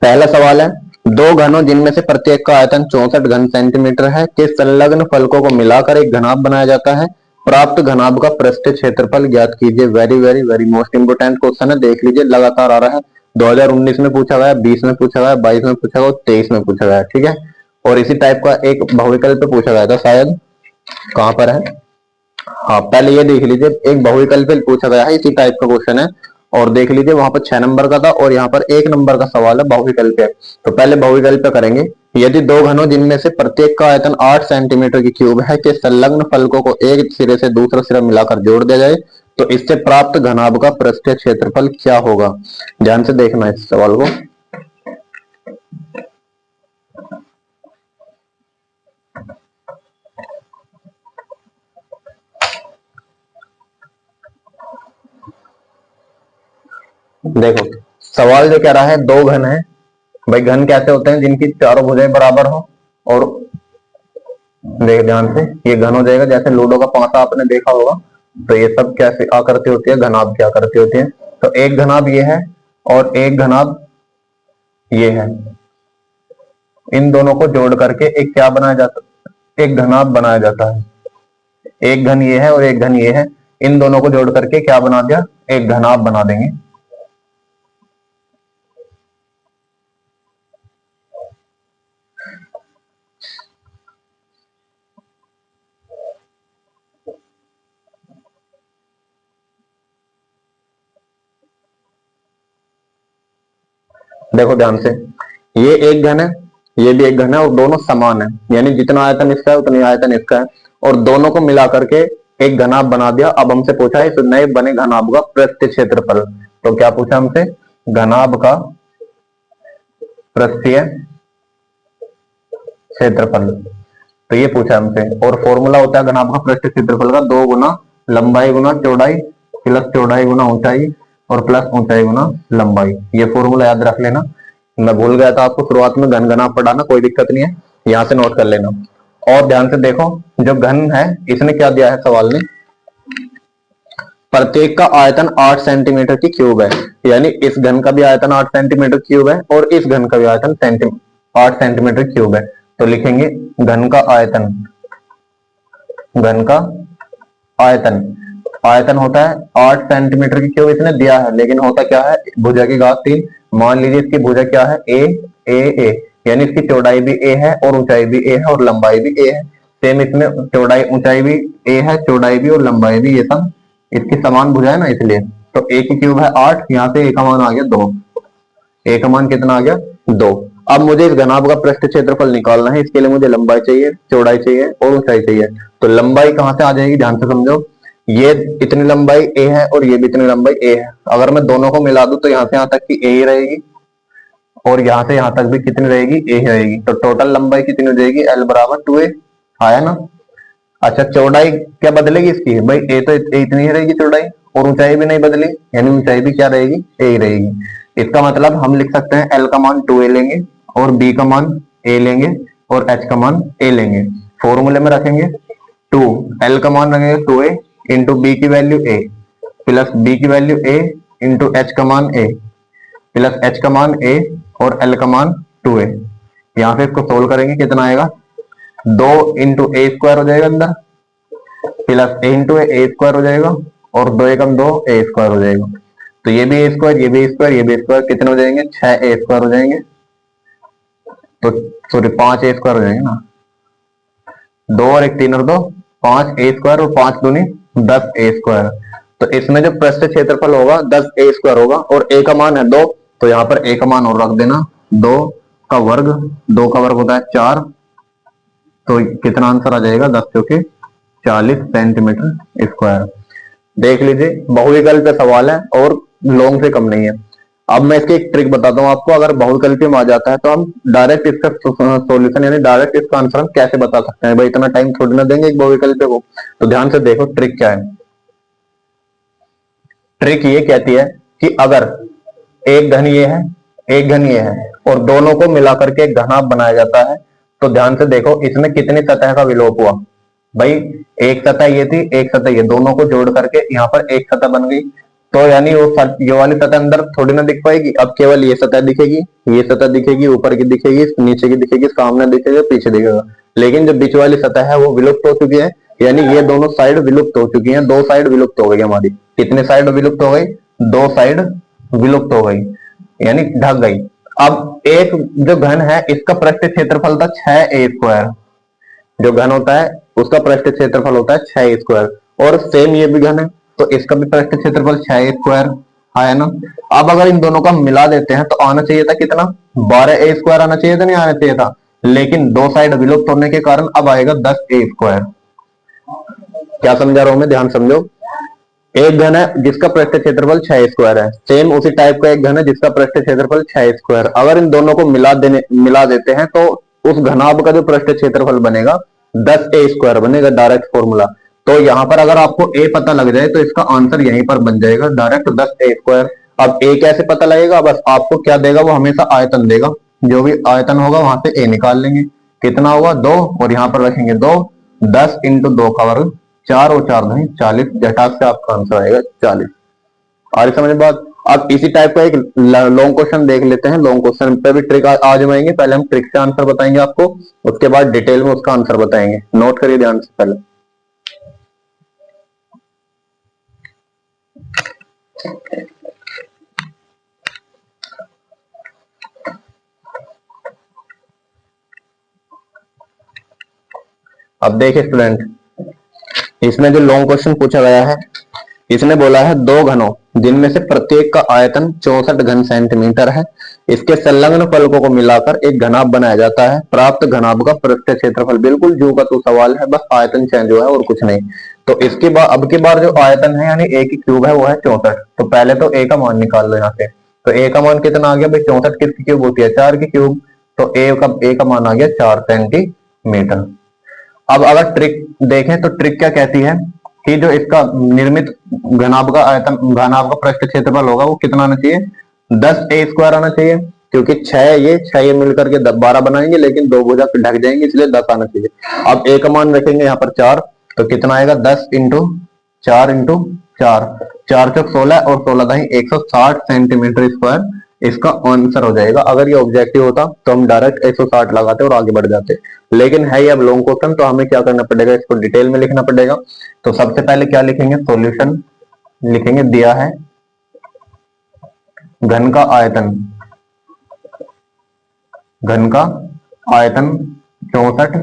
पहला सवाल है, दो घनों जिनमें से प्रत्येक का आयतन 64 घन सेंटीमीटर है के संलग्न फलकों को मिलाकर एक घनाभ बनाया जाता है। प्राप्त घनाभ का पृष्ठ क्षेत्रफल ज्ञात कीजिए। Very very very most important question है, देख लीजिए, लगातार आ रहा है। 2019 में पूछा गया, 20 में पूछा गया, 22 में पूछा गया, 23 में पूछा गया, ठीक है। और इसी टाइप का एक बहुविकल्प पूछा गया था शायद, कहां पर है, हाँ पहले ये देख लीजिए, एक बहुविकल्प पूछा गया है, इसी टाइप का क्वेश्चन है। और देख लीजिए वहां पर 6 नंबर का था और यहाँ पर 1 नंबर का सवाल है, बहुविकल्प है। तो पहले बहुविकल्प करेंगे। यदि दो घनों जिनमें से प्रत्येक का आयतन 8 सेंटीमीटर की क्यूब है के संलग्न फलकों को एक सिरे से दूसरा सिरा मिलाकर जोड़ दिया जाए तो इससे प्राप्त घनाभ का पृष्ठीय क्षेत्रफल क्या होगा। ध्यान से देखना इस सवाल को। देखो सवाल जो कह रहा है, दो घन है भाई। घन कैसे होते हैं, जिनकी चारों भुजाएं बराबर हो। और देख ध्यान से, ये घन हो जाएगा, जैसे लूडो का पासा आपने देखा होगा। तो ये सब कैसे आकृति होती है, घनाभ की आकृति होती है। तो एक घनाभ ये है और एक घनाभ ये है। इन दोनों को जोड़ करके एक क्या बनाया जाता है, एक घनाभ बनाया जाता है। एक घन ये है और एक घन ये है, इन दोनों को जोड़ करके क्या बना दिया, एक घनाभ बना देंगे। देखो ध्यान से, ये एक घन है, ये भी एक घन है और दोनों समान है, यानी जितना आयतन इसका है उतनी आयतन इसका है। और दोनों को मिला करके एक घनाभ बना दिया। अब हमसे पूछा है इस नए बने घनाभ का पृष्ठ क्षेत्रफल। तो क्या पूछा हमसे, घनाभ का पृष्ठीय क्षेत्रफल, तो ये पूछा हमसे। और फॉर्मूला होता है घनाभ का पृष्ठ क्षेत्रफल का, 2 गुना लंबाई गुना चौड़ाई प्लस चौड़ाई गुना ऊंचाई और प्लस ऊंचाई गुना लंबाई। ये फॉर्मूला याद रख लेना। मैं भूल गया था आपको शुरुआत में घन घनाभ पढ़ाना, कोई दिक्कत नहीं है, यहां से नोट कर लेना। और ध्यान से देखो, जो घन है इसने क्या दिया है सवाल ने, प्रत्येक का आयतन 8 सेंटीमीटर की क्यूब है। यानी इस घन का भी आयतन 8 सेंटीमीटर क्यूब है और इस घन का भी आयतन 8 सेंटीमीटर क्यूब है। तो लिखेंगे घन का आयतन, घन का आयतन, आयतन होता है 8 सेंटीमीटर की क्यूब इसने दिया है, लेकिन होता क्या है, भुजा की घात 3। मान लीजिए इसकी भुजा क्या है, ए, यानी इसकी चौड़ाई भी ए है और ऊंचाई भी ए है और लंबाई भी ए है। सेम इसमें चौड़ाई ऊंचाई भी ए है, चौड़ाई भी और लंबाई भी, ये सब इसकी समान भुजा है ना, इसलिए। तो ए की क्यूब है 8, यहाँ से ए का मान आ गया 2। ए का मान कितना आ गया, 2। अब मुझे इस घनाभ का पृष्ठ क्षेत्रफल निकालना है, इसके लिए मुझे लंबाई चाहिए, चौड़ाई चाहिए और ऊंचाई चाहिए। तो लंबाई कहां से आ जाएगी, ध्यान से समझो। ये इतनी लंबाई ए है और ये भी इतनी लंबाई ए है। अगर मैं दोनों को मिला दूं तो यहाँ से यहाँ तक की ए ही रहेगी और यहाँ से यहाँ तक भी कितनी रहेगी, ए ही रहेगी। तो टोटल लंबाई कितनी हो जाएगी, एल बराबर 2a। आया ना। अच्छा चौड़ाई क्या बदलेगी इसकी, भाई ए तो इतनी ही रहेगी चौड़ाई और ऊंचाई भी नहीं बदली, यानी ऊंचाई भी क्या रहेगी, ए ही रहेगी। इसका मतलब हम लिख सकते हैं एल का मान 2a लेंगे और बी का मान ए लेंगे और एच का मान ए लेंगे। फॉर्मूले में रखेंगे 2, एल का मान रखेंगे 2a इंटू बी की वैल्यू ए प्लस बी की वैल्यू ए इंटू एच का मान ए प्लस एच का मान ए और एल का मान 2a। यहाँ से इसको सोल्व करेंगे, कितना आएगा, 2 इंटू ए स्क्वायर हो जाएगा अंदर प्लस ए इंटू ए स्क्वायर हो जाएगा और 2 एकम 2 ए स्क्वायर हो जाएगा। तो ये भी ए स्क्वायर, ये भी स्क्वायर, ये भी स्क्वायर, कितने हो जाएंगे, 6 ए स्क्वायर हो जाएंगे। तो सॉरी 5 ए स्क्वायर हो जाएंगे ना, 2 और 1 3 और 2 5 ए स्क्वायर और 5 दूनी 10 ए स्क्वायर। तो इसमें जो पृष्ठ क्षेत्रफल होगा 10 ए स्क्वायर होगा और ए का मान है 2, तो यहाँ पर ए का मान और रख देना, 2 का वर्ग, 2 का वर्ग होता है 4। तो कितना आंसर आ जाएगा, 10 चौके 40 सेंटीमीटर स्क्वायर। देख लीजिए बहुविकल्प सवाल है और लॉन्ग से कम नहीं है। अब मैं इसकी एक ट्रिक बताता हूँ आपको, अगर बहुविकल्प में आ जाता है तो हम डायरेक्ट इसका सॉल्यूशन यानी डायरेक्ट इसका आंसर हम कैसे बता सकते हैं, भाई इतना टाइम थोड़ी ना देंगे एक बहुविकल्प को। तो ध्यान से देखो ट्रिक क्या है। ट्रिक ये कहती है कि अगर एक घन ये है एक घन ये है, और दोनों को मिलाकर के एक घनाभ बनाया जाता है। तो ध्यान से देखो इसमें कितनी सतह का विलोप हुआ भाई, एक सतह ये थी, एक सतह ये, दोनों को जोड़ करके यहाँ पर एक सतह बन गई। तो यानी वो ये वाली सतह अंदर थोड़ी ना दिख पाएगी, अब केवल ये सतह दिखेगी, ये सतह दिखेगी, ऊपर की दिखेगी, नीचे की दिखेगी, सामने दिखेगा, पीछे दिखेगा। लेकिन जो बीच वाली सतह है वो विलुप्त हो चुकी है, यानी ये दोनों साइड विलुप्त हो चुकी हैं, दो साइड विलुप्त हो गई हमारी। कितने साइड विलुप्त हो गई? दो साइड विलुप्त हो गई, यानी ढक गई। अब एक जो घन है इसका पृष्ठ क्षेत्रफल था 6a²। जो घन होता है उसका पृष्ठ क्षेत्रफल होता है 6a², और सेम ये भी घन है तो इसका भी पृष्ठ क्षेत्रफल 6a² है ना। अब अगर इन दोनों का मिला देते हैं तो आना चाहिए था कितना? 12a² आना चाहिए था, नहीं आना चाहिए था, लेकिन दो साइड विलुप्त होने के कारण अब आएगा 10a²। क्या समझा रहा हूं मैं? ध्यान समझो। एक घन है जिसका पृष्ठ क्षेत्रफल 6a² है, सेम उसी टाइप का एक घन है जिसका पृष्ठ क्षेत्रफल 6a²। अगर इन दोनों को मिला देते हैं तो उस घनाभ का जो पृष्ठ क्षेत्रफल बनेगा 10a² बनेगा, डायरेक्ट फॉर्मूला। तो यहां पर अगर आपको a पता लग जाए तो इसका आंसर यहीं पर बन जाएगा डायरेक्ट 10a²। अब a कैसे पता लगेगा? बस आपको क्या देगा, वो हमेशा आयतन देगा, जो भी आयतन होगा वहां से a निकाल लेंगे। कितना होगा? 2, और यहां पर रखेंगे 2, 10 इंटू 2 का वर्ग, 4 और 4 नहीं 40, झटाक से आपका आंसर आएगा 40। आ रही समझ बात? अब इसी टाइप का एक लॉन्ग क्वेश्चन देख लेते हैं। लॉन्ग क्वेश्चन पे भी ट्रिक आजमाएंगे, पहले हम ट्रिक से आंसर बताएंगे आपको, उसके बाद डिटेल में उसका आंसर बताएंगे। नोट करिए ध्यान से पहले। अब देखिए स्टूडेंट, इसमें जो लॉन्ग क्वेश्चन पूछा गया है, इसने बोला है दो घनों जिनमें से प्रत्येक का आयतन 64 घन सेंटीमीटर है, इसके संलग्न फलकों को मिलाकर एक घनाभ बनाया जाता है। प्राप्त घनाभ का पृष्ठ क्षेत्रफल, बिल्कुल जो का तो सवाल है, बस आयतन चेंज हुआ है और कुछ नहीं। तो इसके बाद अब की बार जो आयतन है यानी ए की क्यूब है वो है 64। तो पहले तो ए का मान निकाल लो यहाँ से। तो ए का मान कितना आ गया भाई? 64 किसकी क्यूब होती है? 4 की क्यूब। तो ए का मान आ गया 4 सेंटीमीटर। अब अगर ट्रिक देखें तो ट्रिक क्या कहती है कि जो इसका निर्मित घनाभ का आयतन, घनाभ का पृष्ठ क्षेत्रफल होगा वो कितना आना चाहिए? 10a² आना चाहिए, क्योंकि 6 ये मिलकर के 12 बनाएंगे, लेकिन दो भुजा ढक जाएंगे इसलिए 10 आना चाहिए। अब a का मान रखेंगे यहाँ पर 4, तो कितना आएगा? 10 इंटू 4 इंटू 4, 4 चौक 16 और 16 दाई 160 सेंटीमीटर स्क्वायर इसका आंसर हो जाएगा। अगर ये ऑब्जेक्टिव होता तो हम डायरेक्ट 160 लगाते और आगे बढ़ जाते, लेकिन है ये अब लॉन्ग क्वेश्चन तो हमें क्या करना पड़ेगा? इसको डिटेल में लिखना पड़ेगा। तो सबसे पहले क्या लिखेंगे? सॉल्यूशन लिखेंगे। दिया है घन का आयतन, घन का आयतन 64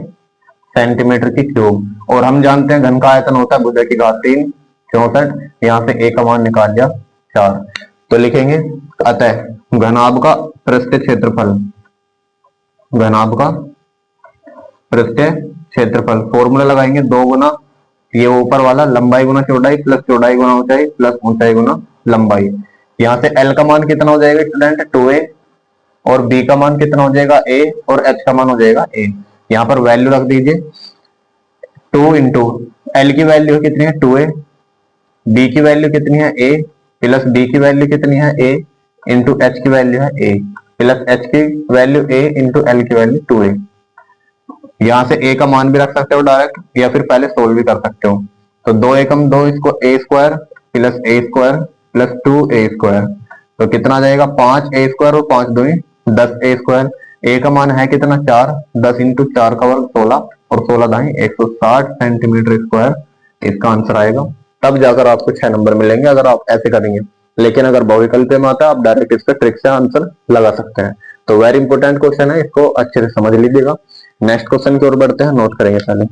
सेंटीमीटर की क्यूब, और हम जानते हैं घन का आयतन होता है भुजा की घात 3, 64। यहां से a का मान निकाल दिया 4। तो लिखेंगे अतः घनाभ का पृष्ठ क्षेत्रफल, घनाभ का पृष्ठ क्षेत्रफल, फॉर्मूला लगाएंगे 2 गुना ये ऊपर वाला लंबाई गुना चौड़ाई प्लस चौड़ाई गुना ऊंचाई प्लस ऊंचाई गुना लंबाई। यहाँ से L का मान कितना हो जाएगा स्टूडेंट? 2a, और B का मान कितना हो जाएगा? a, और H का मान हो जाएगा a। यहाँ पर वैल्यू रख दीजिए 2 इंटू L की वैल्यू कितनी है? 2a, B की वैल्यू कितनी है? a, प्लस B की वैल्यू कितनी है? a, इंटू H की वैल्यू है a, प्लस H की वैल्यू a इंटू L की वैल्यू 2a। यहां से a का मान भी रख सकते हो डायरेक्ट, या फिर पहले सोल्व भी कर सकते हो। तो 2 एकम 2, इसको a² plus a² plus 2a², तो कितना आ जाएगा? 5a² और 5 2 10a²। a का मान है कितना? 4, 10 इंटू 4 का वर्ग 16, और 16 दाई 160 सेंटीमीटर स्क्वायर इसका आंसर आएगा। तब जाकर आपको 6 नंबर मिलेंगे अगर आप ऐसे करेंगे। लेकिन अगर बहुविकल्प में आता है आप डायरेक्ट इसका ट्रिक से आंसर लगा सकते हैं। तो वेरी इंपॉर्टेंट क्वेश्चन है, इसको अच्छे से समझ लीजिएगा। नेक्स्ट क्वेश्चन की ओर बढ़ते हैं, नोट करेंगे पहले,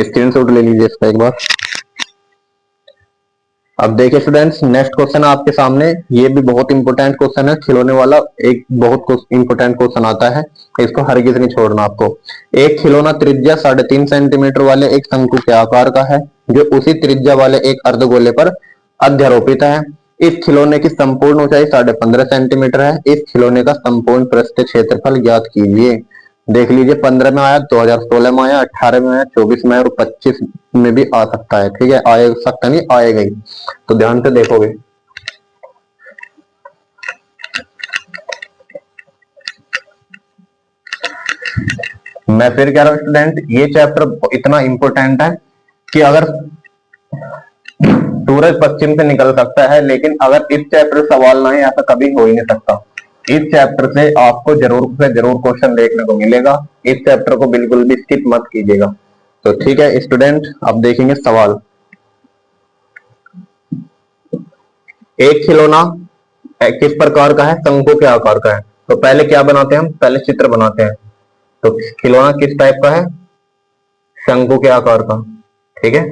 स्क्रीनशॉट ले लीजिए इसका एक बार। अब देखिए स्टूडेंट्स, नेक्स्ट क्वेश्चन आपके सामने, ये भी बहुत इंपॉर्टेंट क्वेश्चन है, खिलौने वाला एक बहुत इंपॉर्टेंट क्वेश्चन आता है, इसको हरगिज नहीं छोड़ना आपको। एक खिलौना त्रिज्या 3.5 सेंटीमीटर वाले एक शंकु के आकार का है, जो उसी त्रिज्या वाले एक अर्धगोले पर अध्यारोपित है। इस खिलौने की संपूर्ण ऊंचाई 15.5 सेंटीमीटर है। इस खिलौने का संपूर्ण पृष्ठ क्षेत्रफल ज्ञात कीजिए। देख लीजिए 15 में आया, 2016 में आया, 18 में आया, 24 में आया और 25 में भी आ सकता है। ठीक है, आए सकता नहीं, आएगा ही। तो ध्यान से देखोगे मैं फिर कह रहा हूँ स्टूडेंट, ये चैप्टर इतना इंपॉर्टेंट है कि अगर सूरज पश्चिम से निकल सकता है, लेकिन अगर इस चैप्टर से सवाल ना है ऐसा कभी हो ही नहीं सकता। इस चैप्टर से आपको जरूर से जरूर क्वेश्चन देखने को मिलेगा। इस चैप्टर को बिल्कुल भी स्किप मत कीजिएगा। तो ठीक है स्टूडेंट, अब देखेंगे सवाल। एक खिलौना किस प्रकार का है? शंकु के आकार का है। तो पहले क्या बनाते हैं हम? पहले चित्र बनाते हैं। तो खिलौना किस टाइप का है? शंकु के आकार का। ठीक है,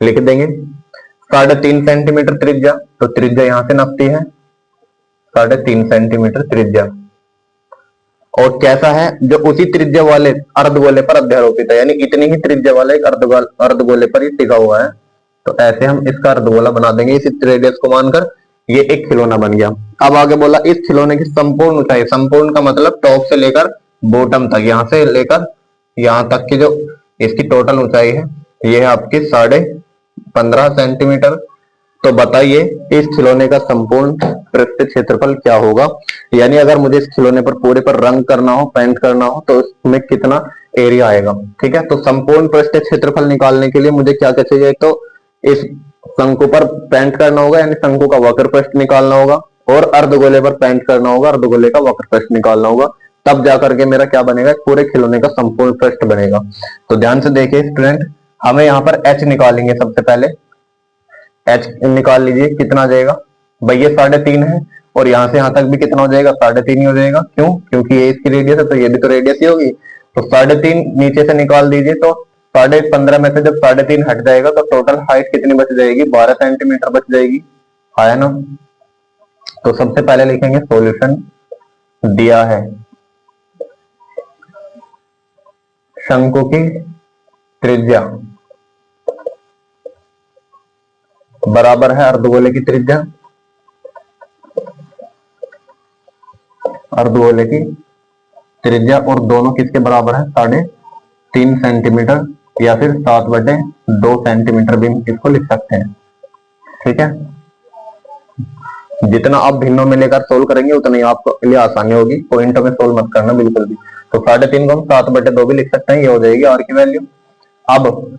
लिख देंगे 3.5 सेंटीमीटर त्रिज्या। तो त्रिज्या यहां से नापती है 3.5 सेंटीमीटर त्रिज्या। और कैसा है? जो उसी त्रिज्या वाले अर्धगोले पर अध्यारोपित है, यानी इतनी ही त्रिज्या वाला एक अर्धगोले पर ही टिका हुआ है। तो ऐसे हम इसका अर्धगोला बना देंगे इसी रेडियस को मानकर। ये एक खिलौना बन गया। अब आगे बोला इस खिलौने की संपूर्ण ऊंचाई, संपूर्ण का मतलब टॉप से लेकर बॉटम तक, यहां से लेकर यहां तक की जो इसकी टोटल ऊंचाई है ये है आपकी 15.5 सेंटीमीटर। तो बताइए इस खिलौने का संपूर्ण पृष्ठ क्षेत्रफल क्या होगा? यानी अगर मुझे इस खिलौने पर पूरे पर रंग करना हो, पेंट करना हो, तो इसमें कितना एरिया आएगा? ठीक है, तो संपूर्ण पृष्ठ क्षेत्रफल निकालने के लिए मुझे क्या क्या चाहिए? तो इस शंकु पर पेंट करना होगा, यानी शंकु का वक्र पृष्ठ निकालना होगा, और अर्धगोले पर पेंट करना होगा, अर्धगोले का वक्र पृष्ठ निकालना होगा। तब जाकर के मेरा क्या बनेगा? पूरे खिलौने का संपूर्ण पृष्ठ बनेगा। तो ध्यान से देखिए स्टूडेंट, हमें यहाँ पर एच निकालेंगे। सबसे पहले एच निकाल लीजिए, कितना आ जाएगा भाई? ये 3.5 है, और यहां से यहां तक भी कितना हो जाएगा? 3.5 ही हो जाएगा। क्यों? क्योंकि ये इसकी रेडियस है, तो ये भी तो रेडियस ही होगी। तो 3.5 नीचे से निकाल दीजिए, तो 15.5 में से जब 3.5 हट जाएगा तो टोटल हाइट कितनी बच जाएगी? 12 सेंटीमीटर बच जाएगी। आया ना? तो सबसे पहले लिखेंगे सॉल्यूशन दिया है शंकु की त्रिज्या बराबर है अर्धगोले की त्रिज्या, अर्धगोले की त्रिज्या, और दोनों किसके बराबर है? 3.5 सेंटीमीटर, या फिर 7/2 सेंटीमीटर भी इसको लिख सकते हैं। ठीक है, जितना आप भिन्नों में लेकर सोल्व करेंगे उतना ही आपको लिए आसानी होगी। पॉइंटों में सोल्व मत करना बिल्कुल भी। तो 3.5 को हम 7/2 भी लिख सकते हैं, ये हो जाएगी आर की वैल्यू। अब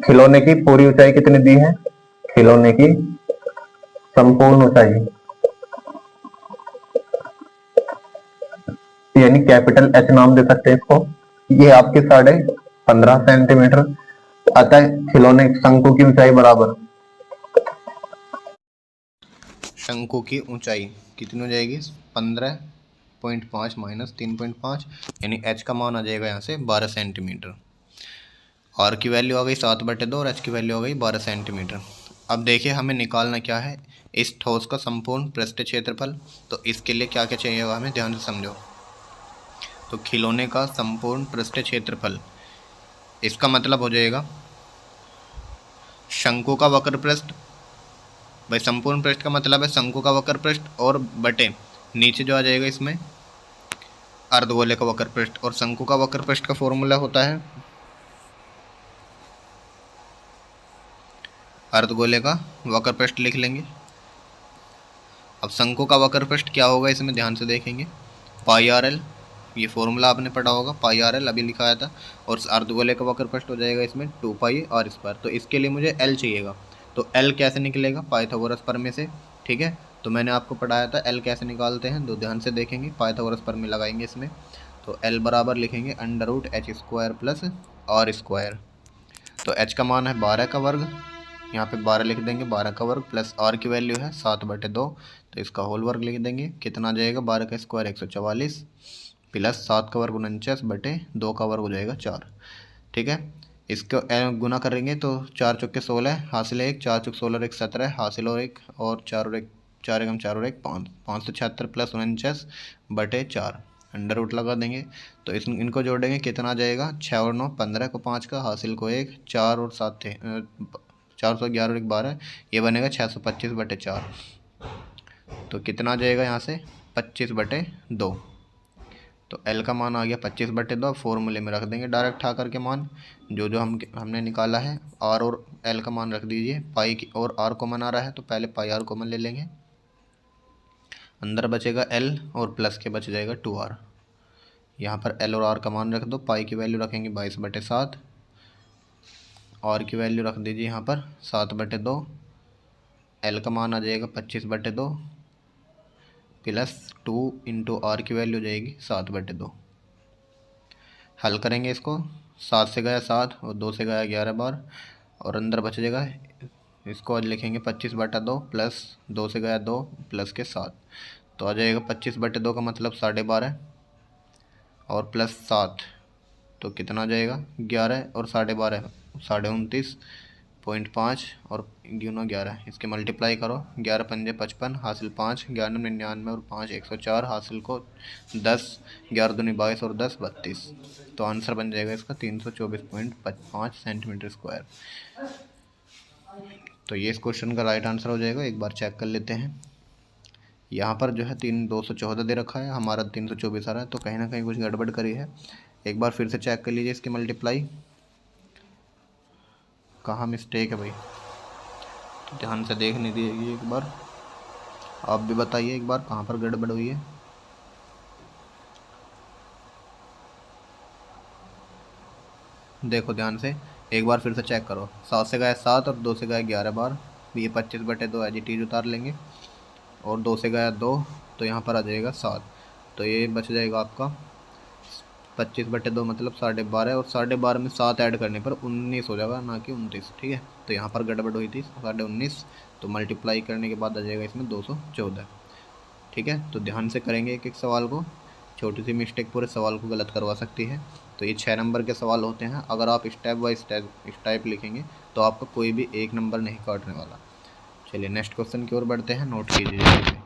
खिलौने की पूरी ऊंचाई कितनी दी है? खिलौने की संपूर्ण ऊंचाई, यानी कैपिटल एच नाम दे सकते हैं इसको, ये आपके 15.5 सेंटीमीटर। अतः खिलौने शंकु की ऊंचाई बराबर, शंकु की ऊंचाई कितनी हो जाएगी? 15.5 माइनस 3.5, यानी एच का मान आ जाएगा यहाँ से 12 सेंटीमीटर। आर की वैल्यू आ गई 7/2 और एच की वैल्यू आ गई 12 सेंटीमीटर। अब देखिए हमें निकालना क्या है? इस ठोस का संपूर्ण पृष्ठ क्षेत्रफल। तो इसके लिए क्या क्या चाहिए होगा हमें, ध्यान से समझो। तो खिलौने का संपूर्ण पृष्ठ क्षेत्रफल, इसका मतलब हो जाएगा शंकु का वक्र पृष्ठ। भाई संपूर्ण पृष्ठ का मतलब है शंकु का वक्र पृष्ठ, और बटे नीचे जो आ जाएगा इसमें अर्धगोले का वक्र पृष्ठ। और शंकु का वक्र पृष्ठ का फॉर्मूला होता है अर्धगोले का वक्र पृष्ठ, लिख लेंगे। अब शंकु का वक्र पृष्ठ क्या होगा इसमें ध्यान से देखेंगे, पाई आर एल। ये फॉर्मूला आपने पढ़ा होगा, पाई आर एल अभी लिखाया था। और अर्धगोले का वक्र पृष्ठ हो जाएगा इसमें 2πr²। तो इसके लिए मुझे एल चाहिएगा। तो एल कैसे निकलेगा? पाइथागोरस प्रमेय से। ठीक है, तो मैंने आपको पढ़ाया था एल कैसे निकालते हैं, तो ध्यान से देखेंगे। पाइथागोरस प्रमेय लगाएंगे इसमें। तो एल बराबर लिखेंगे √h² + r²। तो h का मान है 12 का वर्ग, यहाँ पे 12 लिख देंगे, 12 का वर्ग, प्लस r की वैल्यू है 7/2, तो इसका होल वर्ग लिख देंगे। कितना आ जाएगा? 12 का स्क्वायर 144, प्लस 7 का वर्ग 49/2 का वर्ग हो जाएगा 4। ठीक है, इसको गुना करेंगे तो 4 चौके 16 हासिल है 1, 4 चौक 16 और 1 17 हासिल और 1, और 4 और 1 4 एकम 4 और 1 5, 576 प्लस 49/4 अंडर रूट लगा देंगे। तो इनको जोड़ेंगे, कितना आ जाएगा? 6 और 9 15 को 5 का, हासिल को 1, 4 और 7 थे 411 और 1 12, ये बनेगा 625/4। तो कितना आ जाएगा यहाँ से? 25/2। तो एल का मान आ गया 25/2। फॉर्मूले में रख देंगे डायरेक्ट आकर के मान जो हमने निकाला है। आर और एल का मान रख दीजिए। पाई की और आर कॉमन आ रहा है, तो पहले पाई आर कॉमन ले लेंगे। अंदर बचेगा एल और प्लस के बच जाएगा 2r। यहाँ पर एल और आर का मान रख दो। पाई की वैल्यू रखेंगे 22/7, आर की वैल्यू रख दीजिए यहाँ पर 7/2, एल का मान आ जाएगा 25/2 प्लस 2 इंटू आर की वैल्यू हो जाएगी 7/2। हल करेंगे इसको, 7 से गया 7 और 2 से गया 11 बार, और अंदर बच जाएगा। इसको आज लिखेंगे 25/2 प्लस 2 से गया 2 प्लस के 7, तो आ जाएगा 25/2 का मतलब 12.5 और प्लस 7 तो कितना आ जाएगा 11 और 12.5 29.5 और गिनो 11, इसके मल्टीप्लाई करो। 11 पंजे 55 हासिल 5, 11 99 और 5 104 हासिल को 10, 11 दूनी 22 और 10 32, तो आंसर बन जाएगा इसका 324.5 सेंटीमीटर स्क्वायर। तो ये इस क्वेश्चन का राइट आंसर हो जाएगा। एक बार चेक कर लेते हैं। यहाँ पर जो है 214 दे रखा है, हमारा 324 आ रहा है, तो कहीं ना कहीं कुछ गड़बड़ करी है। एक बार फिर से चेक कर लीजिए इसकी मल्टीप्लाई, कहाँ मिस्टेक है भाई, तो ध्यान से देख नहीं दीजिए एक बार, आप भी बताइए एक बार कहाँ पर गड़बड़ हुई है। देखो ध्यान से एक बार फिर से चेक करो, 7 से गया 7 और 2 से गया 11 बार, ये 25/2 एज इट इज उतार लेंगे, और 2 से गया 2 तो यहाँ पर आ जाएगा 7, तो ये बच जाएगा आपका 25/2 मतलब 12.5, और 12.5 में 7 ऐड करने पर 19 हो जाएगा, ना कि 29। ठीक है, तो यहाँ पर गड़बड़ हुई थी 19.5, तो मल्टीप्लाई करने के बाद आ जाएगा इसमें 214। ठीक है, तो ध्यान से करेंगे एक एक सवाल को, छोटी सी मिस्टेक पूरे सवाल को गलत करवा सकती है। तो ये 6 नंबर के सवाल होते हैं, अगर आप स्टेप बाय स्टेप लिखेंगे तो आपका कोई भी एक नंबर नहीं काटने वाला। चलिए नेक्स्ट क्वेश्चन की ओर बढ़ते हैं, नोट कीजिए जल्दी से।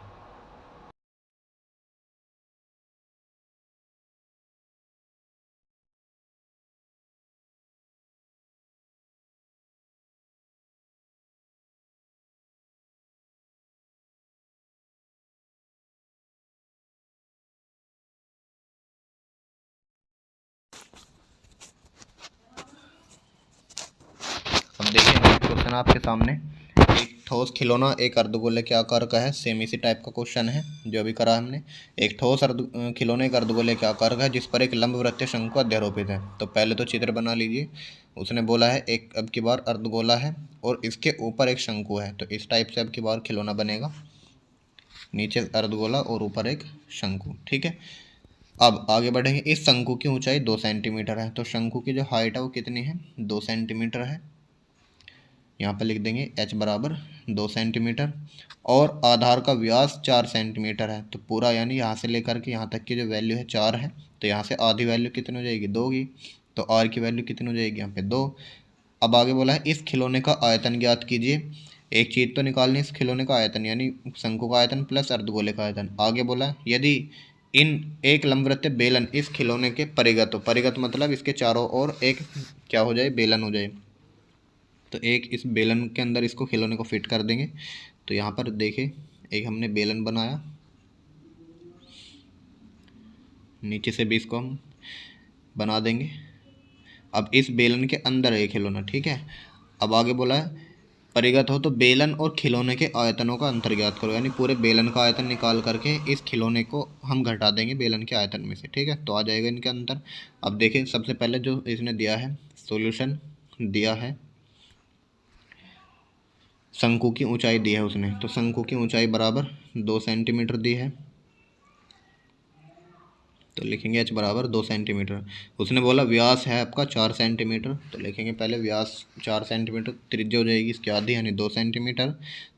अब देखिए नेक्स्ट क्वेश्चन आपके सामने, एक ठोस खिलौना एक अर्धगोले के आकार का है, सेम इसी टाइप का क्वेश्चन है जो अभी करा हमने। एक ठोस खिलौने एक अर्धगोले के आकार का है जिस पर एक लंबवृत्तीय शंकु अध्यारोपित है। तो पहले तो चित्र बना लीजिए। उसने बोला है एक अब की बार अर्धगोला है और इसके ऊपर एक शंकु है, तो इस टाइप से अब की बार खिलौना बनेगा, नीचे अर्धगोला और ऊपर एक शंकु। ठीक है, अब आगे बढ़ेंगे। इस शंकु की ऊंचाई 2 सेंटीमीटर है, तो शंकु की जो हाइट है वो कितनी है 2 सेंटीमीटर है। यहाँ पर लिख देंगे h बराबर 2 सेंटीमीटर, और आधार का व्यास 4 सेंटीमीटर है। तो पूरा यानी यहाँ से लेकर के यहाँ तक की जो वैल्यू है 4 है, तो यहाँ से आधी वैल्यू कितनी हो जाएगी 2 की, तो r की वैल्यू कितनी हो जाएगी यहाँ पे 2। अब आगे बोला है इस खिलौने का आयतन ज्ञात कीजिए। एक चीज़ तो निकालनी, इस खिलौने का आयतन यानी शंकु का आयतन प्लस अर्धगोले का आयतन। आगे बोला है यदि इन एक लंबवृत्तीय बेलन इस खिलौने के परिगत हो, परिगत मतलब इसके चारों ओर एक क्या हो जाए बेलन हो जाए, तो एक इस बेलन के अंदर इसको खिलौने को फिट कर देंगे। तो यहाँ पर देखिए एक हमने बेलन बनाया, नीचे से भी इसको हम बना देंगे। अब इस बेलन के अंदर है खिलौना। ठीक है, अब आगे बोला है परिगत हो तो बेलन और खिलौने के आयतनों का अंतर ज्ञात करो, यानी पूरे बेलन का आयतन निकाल करके इस खिलौने को हम घटा देंगे बेलन के आयतन में से। ठीक है, तो आ जाएगा इनके अंतर। अब देखिए सबसे पहले जो इसने दिया है सॉल्यूशन दिया है, शंकु की ऊंचाई दी है उसने, तो शंकु की ऊंचाई बराबर 2 सेंटीमीटर दी है, तो लिखेंगे h बराबर 2 सेंटीमीटर। उसने बोला व्यास है आपका 4 सेंटीमीटर, तो लिखेंगे पहले व्यास 4 सेंटीमीटर, त्रिज्या हो जाएगी इसकी आधी यानी 2 सेंटीमीटर,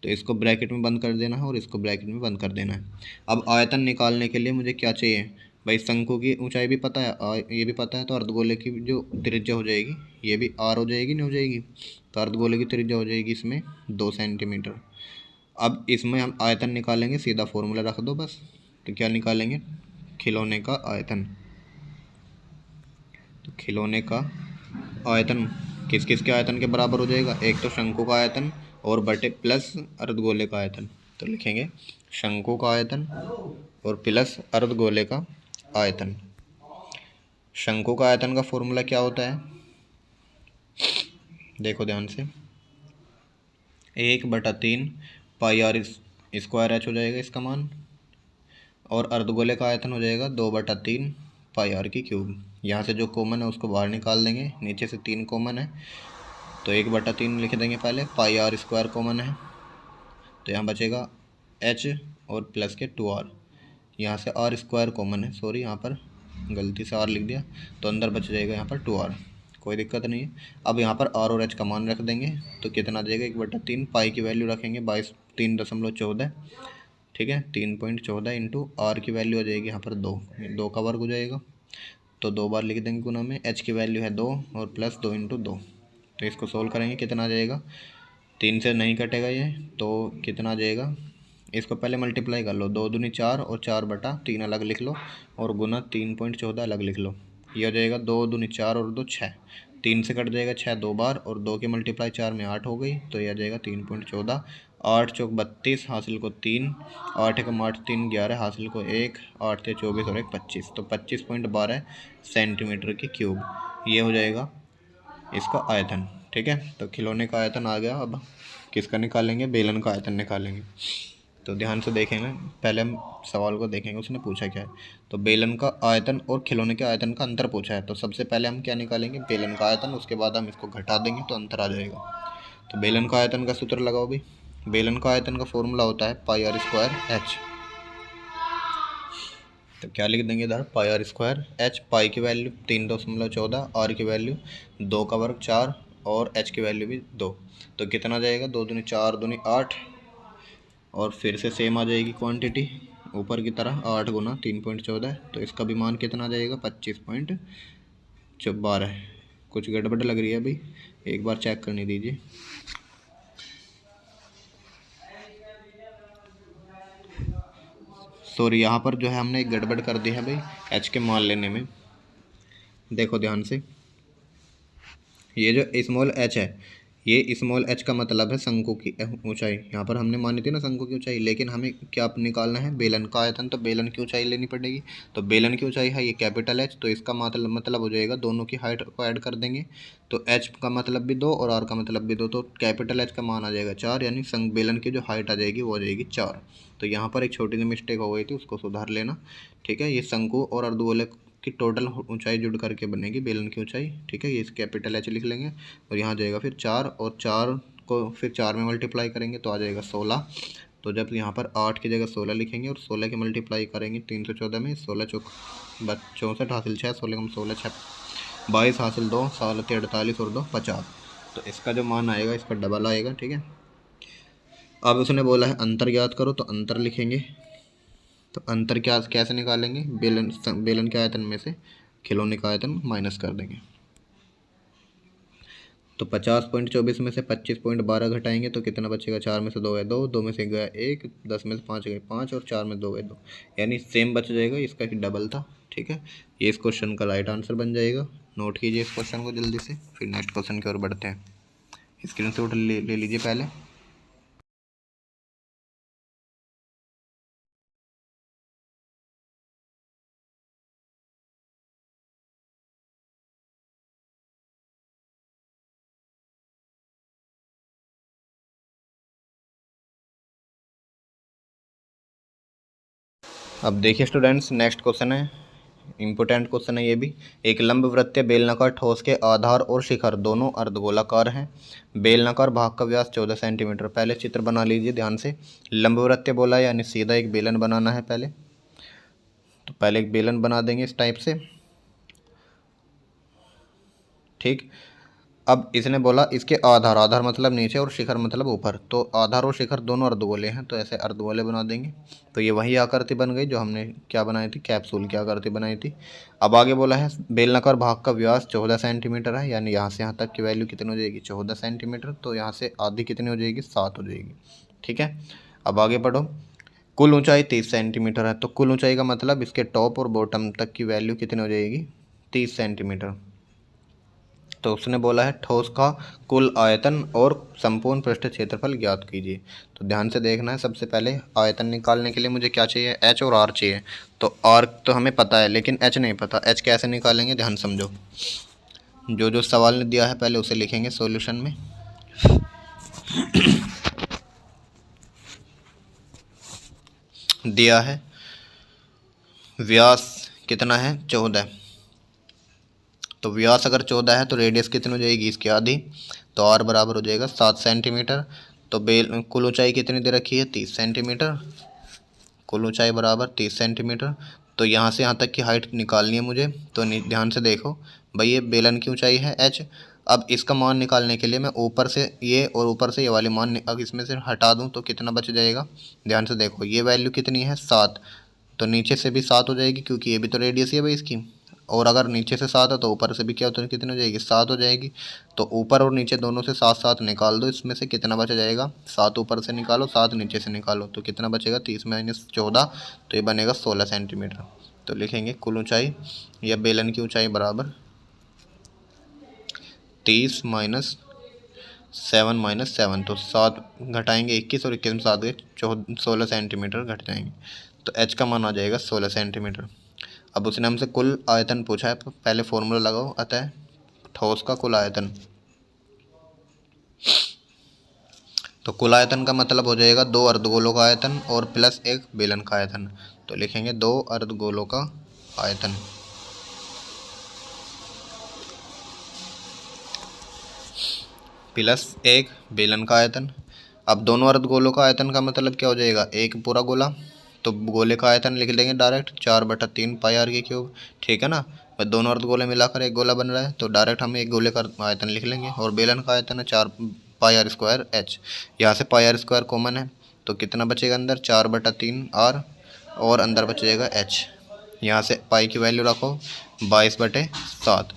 तो इसको ब्रैकेट में बंद कर देना है और इसको ब्रैकेट में बंद कर देना है। अब आयतन निकालने के लिए मुझे क्या चाहिए भाई, शंकु की ऊंचाई भी पता है ये भी पता है, तो अर्धगोले की जो त्रिज्या हो जाएगी ये भी r हो जाएगी, नहीं हो जाएगी, तो अर्धगोले की त्रिज्या हो जाएगी इसमें 2 सेंटीमीटर। अब इसमें हम आयतन निकालेंगे, सीधा फॉर्मूला रख दो बस। तो क्या निकालेंगे खिलौने का आयतन, तो खिलौने का आयतन किस किस के आयतन के बराबर हो जाएगा, एक तो शंकु का आयतन और बटे प्लस अर्धगोले का आयतन। तो लिखेंगे शंकु का आयतन और प्लस अर्धगोले का आयतन। शंकु का आयतन का फॉर्मूला क्या होता है, देखो ध्यान से, 1/3 पाई आर स्क्वायर एच हो जाएगा इसका मान, और अर्धगोले का आयतन हो जाएगा 2/3 पाई आर की क्यूब। यहाँ से जो कॉमन है उसको बाहर निकाल देंगे, नीचे से 3 कॉमन है तो 1/3 लिख देंगे पहले। पाई आर स्क्वायर कॉमन है तो यहाँ बचेगा h और प्लस के 2r। यहाँ से r स्क्वायर कॉमन है, सॉरी यहाँ पर गलती से r लिख दिया, तो अंदर बच जाएगा यहाँ पर 2r, कोई दिक्कत नहीं है। अब यहाँ पर r और h का मान रख देंगे तो कितना देगा 1/3। पाई की वैल्यू रखेंगे 3.14, ठीक है, 3.14 इंटू आर की वैल्यू आ जाएगी यहाँ पर 2 का वर्ग हो जाएगा तो 2 बार लिख देंगे गुना में। h की वैल्यू है 2 और प्लस 2 इंटू 2, तो इसको सोल्व करेंगे कितना आ जाएगा, 3 से नहीं कटेगा ये तो कितना आ जाएगा, इसको पहले मल्टीप्लाई कर लो, 2 दूनी 4 और 4/3 अलग लिख लो और गुना 3.14 अलग लिख लो। ये हो जाएगा 2 दूनी 4 और 2 6, 3 से कट जाएगा 6 2 बार और 2 की मल्टीप्लाई 4 में 8 हो गई तो ये आ जाएगा 3.14। 8 चौक 32, हासिल को 3, 8 एकम 8 3 11, हासिल को 1, 8 से 24 और 1 25, तो 25.12 सेंटीमीटर की क्यूब ये हो जाएगा इसका आयतन। ठीक है, तो खिलौने का आयतन आ गया। अब किसका निकालेंगे, बेलन का आयतन निकालेंगे। तो ध्यान से देखेंगे, पहले हम सवाल को देखेंगे उसने पूछा क्या है। तो बेलन का आयतन और खिलौने के आयतन का अंतर पूछा है, तो सबसे पहले हम क्या निकालेंगे, बेलन का आयतन, उसके बाद हम इसको घटा देंगे तो अंतर आ जाएगा। तो बेलन का आयतन का सूत्र लगाओ भी। बेलन का आयतन का फॉर्मूला होता है पाई आर स्क्वायर एच। तो क्या लिख देंगे इधर, पाई आर स्क्वायर एच, पाई की वैल्यू 3.14, आर की वैल्यू 2 का वर्ग 4 और एच की वैल्यू भी 2, तो कितना जाएगा, 2 दूनी 4 दूनी 8 और फिर से सेम आ जाएगी क्वांटिटी ऊपर की तरह, 8 गुना 3.14, तो इसका भी मान कितना आ जाएगा 25.12। कुछ गड़बड़ लग रही है अभी, एक बार चेक करने दीजिए। सॉरी, यहाँ पर जो है हमने एक गड़बड़ कर दी है भाई एच के मान लेने में। देखो ध्यान से, ये जो स्मॉल एच है, ये स्मॉल एच का मतलब है शंकु की ऊंचाई। यहाँ पर हमने मानी थी ना शंकु की ऊंचाई, लेकिन हमें क्या निकालना है, बेलन का आयतन, तो बेलन की ऊंचाई लेनी पड़ेगी। तो बेलन की ऊंचाई है ये कैपिटल एच, तो इसका मतलब हो जाएगा दोनों की हाइट को ऐड कर देंगे, तो एच का मतलब भी 2 और आर का मतलब भी 2, तो कैपिटल एच का मान आ जाएगा 4, यानी बेलन की जो हाइट आ जाएगी वो आ जाएगी 4। तो यहाँ पर एक छोटी सी मिस्टेक हो गई थी, उसको सुधार लेना। ठीक है, ये शंकु और अर्धगोले की टोटल ऊंचाई जुड़ करके बनेगी बेलन की ऊंचाई। ठीक है, ये कैपिटल एच लिख लेंगे और यहाँ जाएगा फिर 4, और 4 को फिर 4 में मल्टीप्लाई करेंगे तो आ जाएगा 16। तो जब यहाँ पर 8 की जगह 16 लिखेंगे और 16 की मल्टीप्लाई करेंगे 314 में, 16 चौक 64, हासिल 6, 16 कम 16 6 22, हासिल 2, 16 48 और 2 50। तो इसका जो मान आएगा इसका डबल आएगा। ठीक है, अब उसने बोला है अंतर ज्ञात करो, तो अंतर लिखेंगे। तो अंतर क्या कैसे निकालेंगे, बेलन के आयतन में से खिलौने का आयतन माइनस कर देंगे। तो 50.24 में से 25.12 घटाएंगे तो कितना बचेगा, 4 में से 2 है 2, 2 में से गया 1, 10 में से 5 गए 5 और 4 में 2 है 2, यानी सेम बच जाएगा, इसका ही डबल था। ठीक है, ये इस क्वेश्चन का राइट आंसर बन जाएगा। नोट कीजिए इस क्वेश्चन को जल्दी से, फिर नेक्स्ट क्वेश्चन की ओर बढ़ते हैं। स्क्रीनशॉट ले लीजिए पहले। अब देखिए स्टूडेंट्स, नेक्स्ट क्वेश्चन है, इम्पोर्टेंट क्वेश्चन है ये भी। एक लंबवृत्तीय बेलनाकार ठोस के आधार और शिखर दोनों अर्धगोलाकार हैं। बेलनाकार भाग का व्यास 14 सेंटीमीटर। पहले चित्र बना लीजिए ध्यान से। लंबवृत्तीय बोला है यानी सीधा एक बेलन बनाना है पहले, तो पहले एक बेलन बना देंगे इस टाइप से। ठीक, अब इसने बोला इसके आधार, आधार मतलब नीचे और शिखर मतलब ऊपर, तो आधार और शिखर दोनों अर्धगोले हैं, तो ऐसे अर्धगोले बना देंगे। तो ये वही आकृति बन गई जो हमने क्या बनाई थी, कैप्सूल की आकृति बनाई थी। अब आगे बोला है बेलनाकार भाग का व्यास 14 सेंटीमीटर है, यानी यहाँ से यहाँ तक की वैल्यू कितनी हो जाएगी, 14 सेंटीमीटर। तो यहाँ से आधी कितनी हो जाएगी, 7 हो जाएगी। ठीक है, अब आगे पढ़ो। कुल ऊँचाई 30 सेंटीमीटर है, तो कुल ऊँचाई का मतलब इसके टॉप और बॉटम तक की वैल्यू कितनी हो जाएगी, 30 सेंटीमीटर। तो उसने बोला है ठोस का कुल आयतन और संपूर्ण पृष्ठ क्षेत्रफल ज्ञात कीजिए। तो ध्यान से देखना है, सबसे पहले आयतन निकालने के लिए मुझे क्या चाहिए, एच और आर चाहिए। तो आर तो हमें पता है लेकिन एच नहीं पता, एच कैसे निकालेंगे, ध्यान समझो। जो जो सवाल ने दिया है पहले उसे लिखेंगे सॉल्यूशन में। दिया है व्यास कितना है 14। तो व्यास अगर 14 है तो रेडियस कितनी हो जाएगी इसकी आधी, तो आर बराबर हो जाएगा 7 सेंटीमीटर। तो बेल कुल ऊंचाई कितनी दे रखी है 30 सेंटीमीटर, कुल ऊंचाई बराबर 30 सेंटीमीटर। तो यहाँ से यहाँ तक की हाइट निकालनी है मुझे, तो ध्यान से देखो भाई ये बेलन की ऊंचाई है h। अब इसका मान निकालने के लिए मैं ऊपर से ये और ऊपर से ये वाली मान अब इसमें से हटा दूं तो कितना बच जाएगा। ध्यान से देखो ये वैल्यू कितनी है 7, तो नीचे से भी 7 हो जाएगी क्योंकि ये भी तो रेडियस ही है भाई इसकी। और अगर नीचे से 7 है तो ऊपर से भी क्या होता है कितनी हो जाएगी 7 हो जाएगी। तो ऊपर और नीचे दोनों से 7 7 निकाल दो, इसमें से कितना बच जाएगा 7 ऊपर से निकालो 7 नीचे से निकालो, तो कितना बचेगा 30 माइनस 14, तो ये बनेगा 16 सेंटीमीटर। तो लिखेंगे कुल ऊंचाई या बेलन की ऊंचाई बराबर 30 माइनस 7 तो 7 घटाएंगे 21 और 21 में 7 गए 16 सेंटीमीटर घट जाएंगे। तो h का मान आ जाएगा 16 सेंटीमीटर। अब उसने हमसे कुल आयतन पूछा है, पहले फॉर्मूला लगाओ, अतः ठोस का कुल आयतन। तो कुल आयतन का मतलब हो जाएगा 2 अर्धगोलों का आयतन और प्लस 1 बेलन का आयतन। तो लिखेंगे 2 अर्धगोलों का आयतन प्लस 1 बेलन का आयतन। अब दोनों अर्धगोलों का आयतन का मतलब क्या हो जाएगा, एक पूरा गोला, तो गोले का आयतन लिख लेंगे डायरेक्ट 4/3 पाई आर की क्यूब, ठीक है ना। दोनों अर्धगोले मिलाकर एक गोला बन रहा है तो डायरेक्ट हम एक गोले का आयतन लिख लेंगे। और बेलन का आयतन है 4 पाई आर स्क्वायर एच, यहाँ से पाई आर स्क्वायर कॉमन है तो कितना बचेगा अंदर 4/3 आर और अंदर बचेगा एच। यहाँ से पाई की वैल्यू रखो 22/7।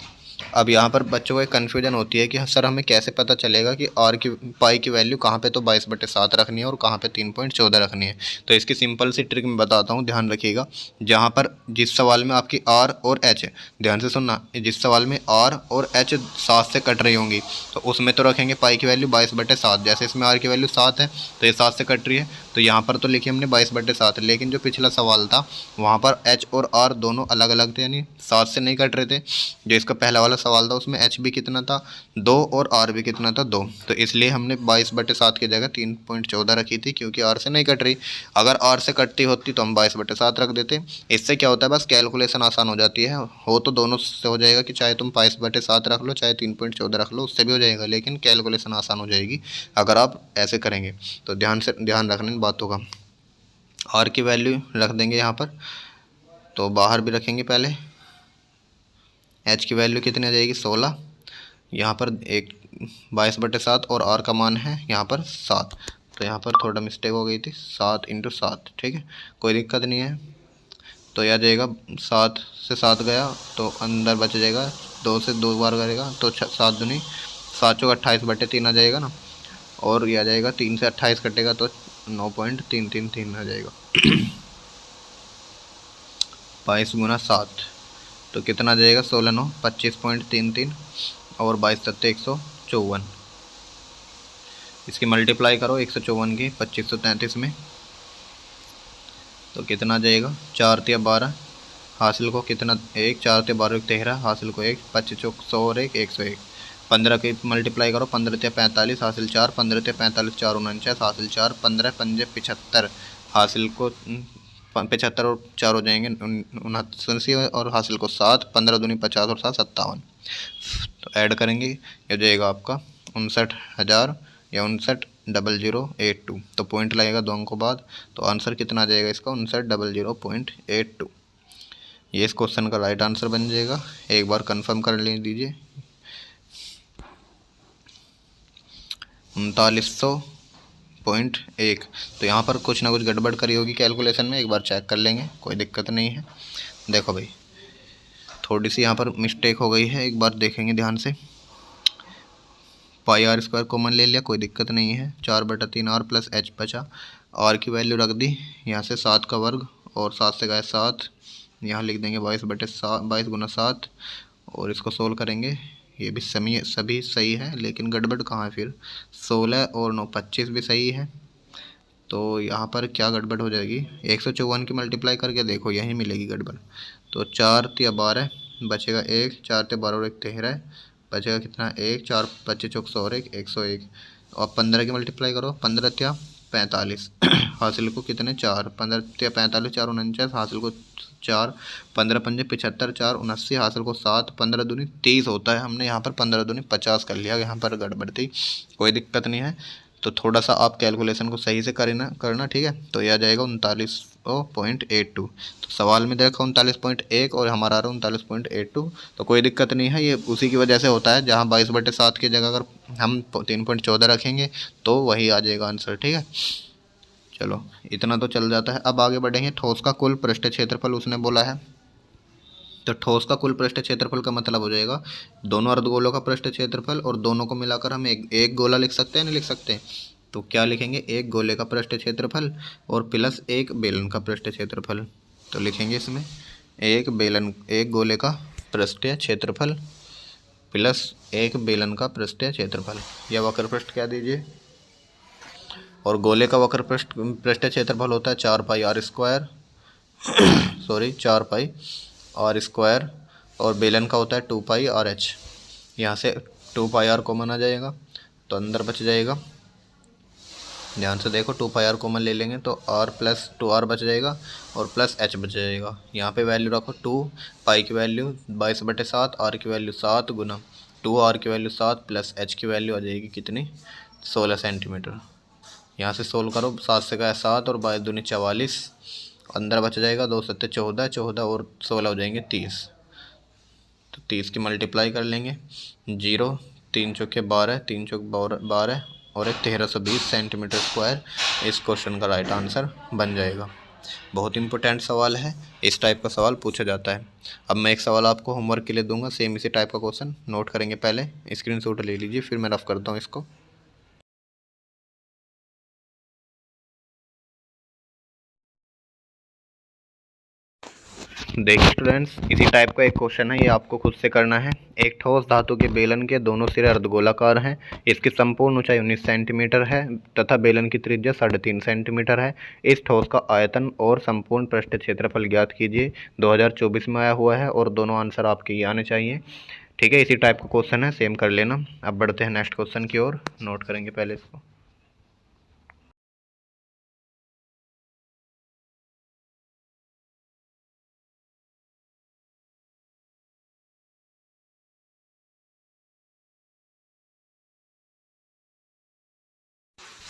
अब यहाँ पर बच्चों को एक कन्फ्यूजन होती है कि सर हमें कैसे पता चलेगा कि आर की पाई की वैल्यू कहाँ पे तो 22/7 रखनी है और कहाँ पे 3.14 रखनी है। तो इसकी सिंपल सी ट्रिक मैं बताता हूँ, ध्यान रखिएगा। जहाँ पर जिस सवाल में आपकी आर और एच, ध्यान से सुनना, जिस सवाल में आर और एच 7 से कट रही होंगी तो उसमें तो रखेंगे पाई की वैल्यू 22/7। जैसे इसमें आर की वैल्यू 7 है तो ये 7 से कट रही है तो यहाँ पर तो लिखी हमने 22/7। लेकिन जो पिछला सवाल था वहाँ पर एच और आर दोनों अलग अलग थे, यानी 7 से नहीं कट रहे थे। जो इसका पहला वाला सवाल था उसमें एच भी कितना था 2 और आर भी कितना था 2, तो इसलिए हमने 22/7 की जगह 3.14 रखी थी क्योंकि आर से नहीं कट रही। अगर आर से कटती होती तो हम 22/7 रख देते। इससे क्या होता है बस कैलकुलेशन आसान हो जाती है। हो तो दोनों से हो जाएगा कि चाहे तुम 22/7 रख लो चाहे 3.14 रख लो, उससे भी हो जाएगा, लेकिन कैलकुलेशन आसान हो जाएगी अगर आप ऐसे करेंगे। तो ध्यान रखना इन बातों का। आर की वैल्यू रख देंगे यहाँ पर, तो बाहर भी रखेंगे पहले। एच की वैल्यू कितनी आ जाएगी 16, यहाँ पर एक 22/7 और आर का मान है यहाँ पर 7, तो यहाँ पर थोड़ा मिस्टेक हो गई थी 7 × 7, ठीक है, कोई दिक्कत नहीं है। तो यह आ जाएगा 7 से 7 गया तो अंदर बच जाएगा 2 से 2 बार करेगा तो 7 दूनी 7 चौक 28/3 आ जाएगा ना, और यह आ जाएगा 3 से 28 कटेगा तो 9.333 आ जाएगा। 22 × 7 तो कितना आ जाएगा 16 9 25.33 और 22 7 154। इसकी मल्टीप्लाई करो 154 की 2533 में तो कितना आ जाएगा 4 × 12 हासिल को कितना 1, 4 × 12 13 हासिल को 1, 25 चौक 100 और 1 101। 15 की मल्टीप्लाई करो 15 × 45 हासिल 4, 15 × 45 4 49 हासिल 4, 15 पंजे 75 हासिल को 75 और 4 हो जाएंगे 79 और हासिल को 7, 15 दूनी 50 और 7 57। तो ऐड करेंगे ये हो जाएगा आपका 59,000 या 59,0082। तो पॉइंट लगेगा 2 अंकों बाद, तो आंसर कितना आ जाएगा इसका 59,00.82। ये इस क्वेश्चन का राइट आंसर बन जाएगा। एक बार कंफर्म कर ले दीजिए 3900.1। तो यहाँ पर कुछ ना कुछ गड़बड़ करी होगी कैलकुलेशन में, एक बार चेक कर लेंगे, कोई दिक्कत नहीं है। देखो भाई थोड़ी सी यहाँ पर मिस्टेक हो गई है, एक बार देखेंगे ध्यान से। पाई आर स्क्वायर कॉमन ले लिया, कोई दिक्कत नहीं है, 4/3 आर प्लस एच बचा। आर की वैल्यू रख दी यहाँ से 7 का वर्ग और 7 से गए 7, यहाँ लिख देंगे 22 × 7 और इसको सोल्व करेंगे। ये भी सभी सही है, लेकिन गड़बड़ कहाँ है फिर 16 और 9 25 भी सही है। तो यहाँ पर क्या गड़बड़ हो जाएगी 154 की मल्टीप्लाई करके देखो यहीं मिलेगी गड़बड़। तो 4 × 12 बचेगा 1, 4 × 12 और 1 13 बचेगा कितना 1, 4 25 चौक 100 और 1 101। और 15 की मल्टीप्लाई करो 15 × 45 हासिल को कितने 4, 15 × 45 4 49 हासिल को 4, 15 पंजे 75, 4 79, हासिल को 7, 15 दूनी 30 होता है। हमने यहाँ पर 15 दूनी 50 कर लिया, यहाँ पर गड़बड़ थी, कोई दिक्कत नहीं है। तो थोड़ा सा आप कैलकुलेशन को सही से करना ठीक है। तो यह आ जाएगा 39.82। तो सवाल में देखा 39.1 और हमारा आ रहा है 39.82। तो कोई दिक्कत नहीं है, ये उसी की वजह से होता है, जहाँ 22/7 की जगह अगर हम 3.14 रखेंगे तो वही आ जाएगा आंसर, ठीक है। चलो इतना तो चल जाता है। अब आगे बढ़ेंगे। ठोस का कुल पृष्ठ क्षेत्रफल उसने बोला है। तो ठोस का कुल पृष्ठ क्षेत्रफल का मतलब हो जाएगा दोनों अर्धगोलों का पृष्ठ क्षेत्रफल, और दोनों को मिलाकर हम एक गोला लिख सकते हैं, नहीं लिख सकते। तो क्या लिखेंगे, एक गोले का पृष्ठ क्षेत्रफल और प्लस एक बेलन का पृष्ठ क्षेत्रफल। तो लिखेंगे इसमें एक गोले का पृष्ठीय क्षेत्रफल प्लस एक बेलन का पृष्ठीय क्षेत्रफल, या वक्र पृष्ठ क्या दीजिए। और गोले का वक्र पृष्ठ क्षेत्रफल होता है 4πr², सॉरी 4πr², और बेलन का होता है 2πrh। यहाँ से 2πr कॉमन आ जाएगा तो अंदर बच जाएगा, ध्यान से देखो 2πr कॉमन ले लेंगे तो r प्लस 2r बच जाएगा और प्लस h बच जाएगा। यहाँ पे वैल्यू रखो 2π की वैल्यू 22/7, r की वैल्यू 7 गुना 2r की वैल्यू 7 प्लस h की वैल्यू आ जाएगी कितनी, 16 सेंटीमीटर। यहाँ से सोल्व करो, 7 से गया 7 और 22 दूनी 44, अंदर बच जाएगा 2 7 14, 14 और 16 हो जाएंगे 30। तो 30 की मल्टीप्लाई कर लेंगे, 0 3 चौके 12, 3 चौक 12 और 1320 सेंटीमीटर स्क्वायर इस क्वेश्चन का राइट आंसर बन जाएगा। बहुत इंपॉर्टेंट सवाल है, इस टाइप का सवाल पूछा जाता है। अब मैं एक सवाल आपको होमवर्क के लिए दूंगा, सेम इसी टाइप का क्वेश्चन नोट करेंगे, पहले स्क्रीनशॉट ले लीजिए, फिर मैं रफ करता हूँ इसको। देखिए स्टूडेंट्स, इसी टाइप का एक क्वेश्चन है, ये आपको खुद से करना है। एक ठोस धातु के बेलन के दोनों सिरे अर्धगोलाकार हैं, इसकी संपूर्ण ऊंचाई 19 सेंटीमीटर है तथा बेलन की त्रिज्या 3.5 सेंटीमीटर है। इस ठोस का आयतन और संपूर्ण पृष्ठ क्षेत्रफल ज्ञात कीजिए। 2024 में आया हुआ है और दोनों आंसर आपके ये आने चाहिए, ठीक है। इसी टाइप का क्वेश्चन है, सेम कर लेना। अब बढ़ते हैं नेक्स्ट क्वेश्चन की ओर, नोट करेंगे पहले इसको।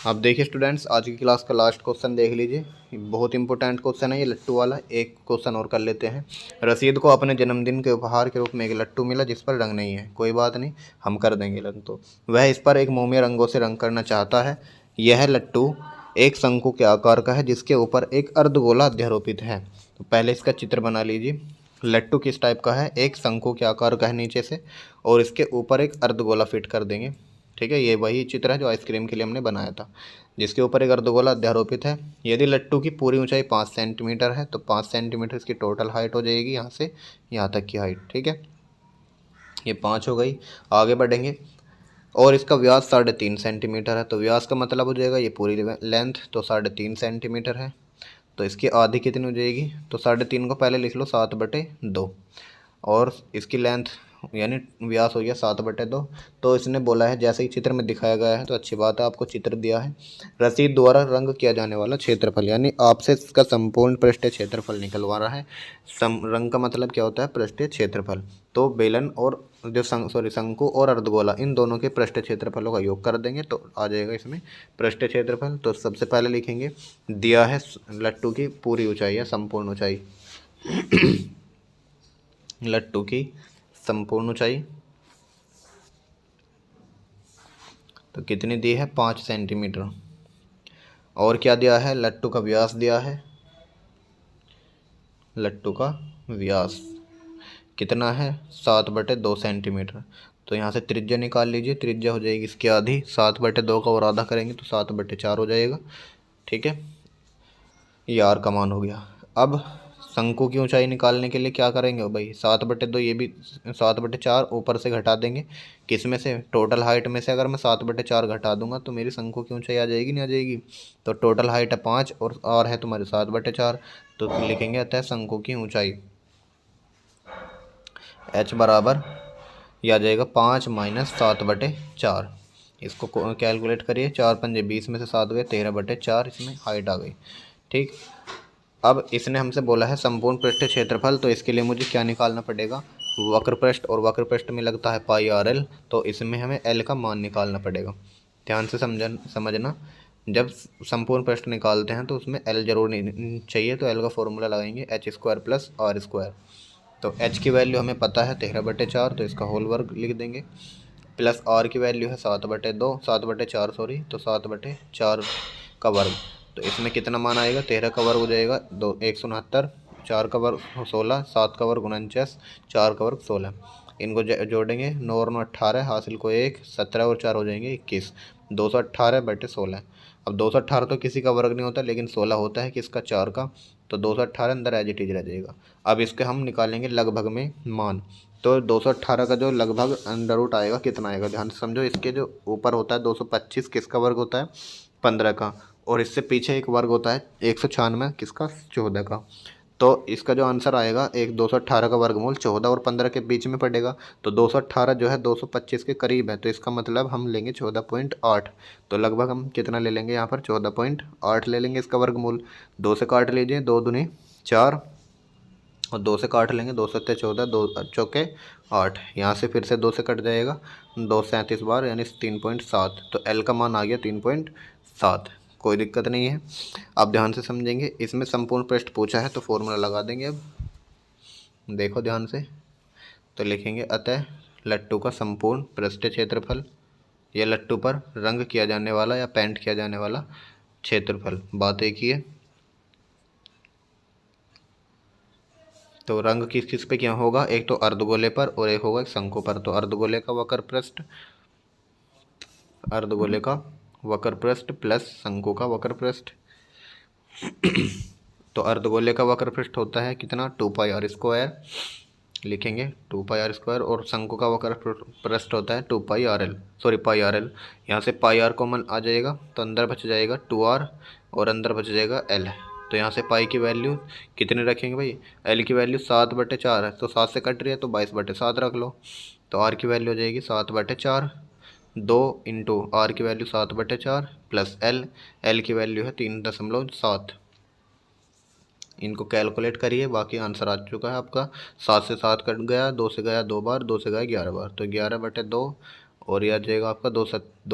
अब देखिए स्टूडेंट्स, आज की क्लास का लास्ट क्वेश्चन देख लीजिए, बहुत इंपॉर्टेंट क्वेश्चन है ये, लट्टू वाला। एक क्वेश्चन और कर लेते हैं। रसीद को अपने जन्मदिन के उपहार के रूप में एक लट्टू मिला जिस पर रंग नहीं है। कोई बात नहीं, हम कर देंगे रंग। तो वह इस पर एक मोमिया रंगों से रंग करना चाहता है। यह लट्टू एक शंकु के आकार का है जिसके ऊपर एक अर्धगोला अध्यारोपित है। तो पहले इसका चित्र बना लीजिए। लट्टू किस टाइप का है, एक शंकु के आकार का है नीचे से, और इसके ऊपर एक अर्धगोला फिट कर देंगे, ठीक है। ये वही चित्र है जो आइसक्रीम के लिए हमने बनाया था, जिसके ऊपर एक अर्धगोला अध्यारोपित है। यदि लट्टू की पूरी ऊंचाई 5 सेंटीमीटर है तो 5 सेंटीमीटर इसकी टोटल हाइट हो जाएगी, यहाँ से यहाँ तक की हाइट, ठीक है। ये 5 हो गई। आगे बढ़ेंगे, और इसका व्यास 3.5 सेंटीमीटर है। तो व्यास का मतलब हो जाएगा ये पूरी लेंथ, तो 3.5 सेंटीमीटर है। तो इसकी आधी कितनी हो जाएगी, तो 3.5 को पहले लिख लो 7/2, और इसकी लेंथ यानी व्यास हो गया 7/2। तो इसने बोला है जैसे ही चित्र में दिखाया गया है, तो अच्छी बात है, आपको चित्र दिया है। रसीद द्वारा रंग किया जाने वाला क्षेत्रफल, यानी आपसे इसका संपूर्ण पृष्ठीय क्षेत्रफल निकलवा रहा है। रंग का मतलब क्या होता है, पृष्ठीय क्षेत्रफल। तो बेलन और जो शंकु और अर्धगोला, इन दोनों के पृष्ठीय क्षेत्रफलों का योग कर देंगे तो आ जाएगा इसमें पृष्ठीय क्षेत्रफल। तो सबसे पहले लिखेंगे, दिया है लट्टू की पूरी ऊंचाई या संपूर्ण ऊंचाई, लट्टू की संपूर्ण ऊंचाई तो कितनी दी है, 5 सेंटीमीटर। और क्या दिया है, लट्टू का व्यास दिया है। लट्टू का व्यास कितना है, 7/2 सेंटीमीटर। तो यहाँ से त्रिज्या निकाल लीजिए, त्रिज्या हो जाएगी इसकी आधी, 7/2 का और आधा करेंगे तो 7/4 हो जाएगा, ठीक है। ये आर का मान हो गया। अब शंकु की ऊंचाई निकालने के लिए क्या करेंगे भाई, 7/2, ये भी 7/4 ऊपर से घटा देंगे। किस में से, टोटल हाइट में से अगर मैं 7/4 घटा दूंगा तो मेरी शंकु की ऊंचाई आ जाएगी, नहीं आ जाएगी। तो टोटल हाइट है 5 और है तुम्हारे 7/4, तो लिखेंगे अतः शंकु की ऊंचाई h बराबर यह आ जाएगा 5 - 7/4। इसको कैलकुलेट करिए, 4 पंजे 20 में से 7 गए, 13/4 इसमें हाइट आ गई, ठीक। अब इसने हमसे बोला है संपूर्ण पृष्ठ क्षेत्रफल, तो इसके लिए मुझे क्या निकालना पड़ेगा, वक्र पृष्ठ, और वक्र पृष्ठ में लगता है पाई आर एल, तो इसमें हमें एल का मान निकालना पड़ेगा। ध्यान से समझना, जब संपूर्ण पृष्ठ निकालते हैं तो उसमें एल जरूर नहीं चाहिए, तो एल का फॉर्मूला लगाएंगे H square plus R square. तो एच की वैल्यू हमें पता है 13/4, तो इसका होल वर्ग लिख देंगे, प्लस आर की वैल्यू है 7/2, 7/4 सॉरी, तो 7/4 का वर्ग। तो इसमें कितना मान आएगा, 13 का वर्ग हो जाएगा 169, 4 का वर्ग 16, 7 का वर्ग 49, 4 का वर्ग 16। इनको जोड़ेंगे, 9 और 9 18, हासिल को 1, 17 और 4 हो जाएंगे 21, 218/16। अब 218 तो किसी का वर्ग नहीं होता, लेकिन 16 होता है किसका, 4 का, तो 218 अंदर एज इट इज रह जाएगा। अब इसके हम निकालेंगे लगभग में मान, तो 218 का जो लगभग अंडर रूट आएगा कितना आएगा, ध्यान से समझो। इसके जो ऊपर होता है 225 किसका वर्ग होता है, 15 का, और इससे पीछे एक वर्ग होता है 196 किसका, 14 का। तो इसका जो आंसर आएगा, एक 218 का वर्गमूल 14 और 15 के बीच में पड़ेगा, तो 218 जो है 225 के करीब है, तो इसका मतलब हम लेंगे 14.8। तो लगभग हम कितना ले लेंगे यहाँ पर, 14.8 ले लेंगे इसका वर्गमूल। 2 से काट लीजिए, 2 दूनी 4, और 2 से काट लेंगे, 2 सत्ते 14, 2 चौके 8, यहाँ से फिर से 2 से कट जाएगा, 2 37 बार यानी 3.7, तो एल का मान आ गया 3.7। कोई दिक्कत नहीं है। अब ध्यान से समझेंगे, इसमें संपूर्ण पृष्ठ पूछा है तो फॉर्मूला लगा देंगे। अब देखो ध्यान से, तो लिखेंगे अतः लट्टू का संपूर्ण पृष्ठ क्षेत्रफल, या लट्टू पर रंग किया जाने वाला या पेंट किया जाने वाला क्षेत्रफल, बात एक ही है। तो रंग किस किस पे क्या होगा, एक तो अर्धगोले पर और एक होगा शंकु पर। तो अर्धगोले का वक्र पृष्ठ, अर्धगोले का वक्र पृष्ठ प्लस शंकु का वक्र पृष्ठ। तो अर्धगोले का वक्र पृष्ठ होता है कितना, 2πr², लिखेंगे 2πr², और शंकु का वक्र पृष्ठ होता है 2πrl, सॉरी πrl। यहाँ से πr कॉमन आ जाएगा, तो अंदर बच जाएगा 2r और अंदर बच जाएगा l। तो यहाँ से पाई की वैल्यू कितने रखेंगे भाई, एल की वैल्यू 7/4 है, तो 7 से कट रही है तो 22/7 रख लो। तो आर की वैल्यू हो जाएगी 7/4, 2 इंटू आर की वैल्यू 7/4 प्लस एल की वैल्यू है 3.7। इनको कैलकुलेट करिए, बाकी आंसर आ चुका है आपका। 7 से 7 कट गया, 2 से गया 2 बार, 2 से गया 11 बार, तो 11/2, और यह आ जाएगा आपका 2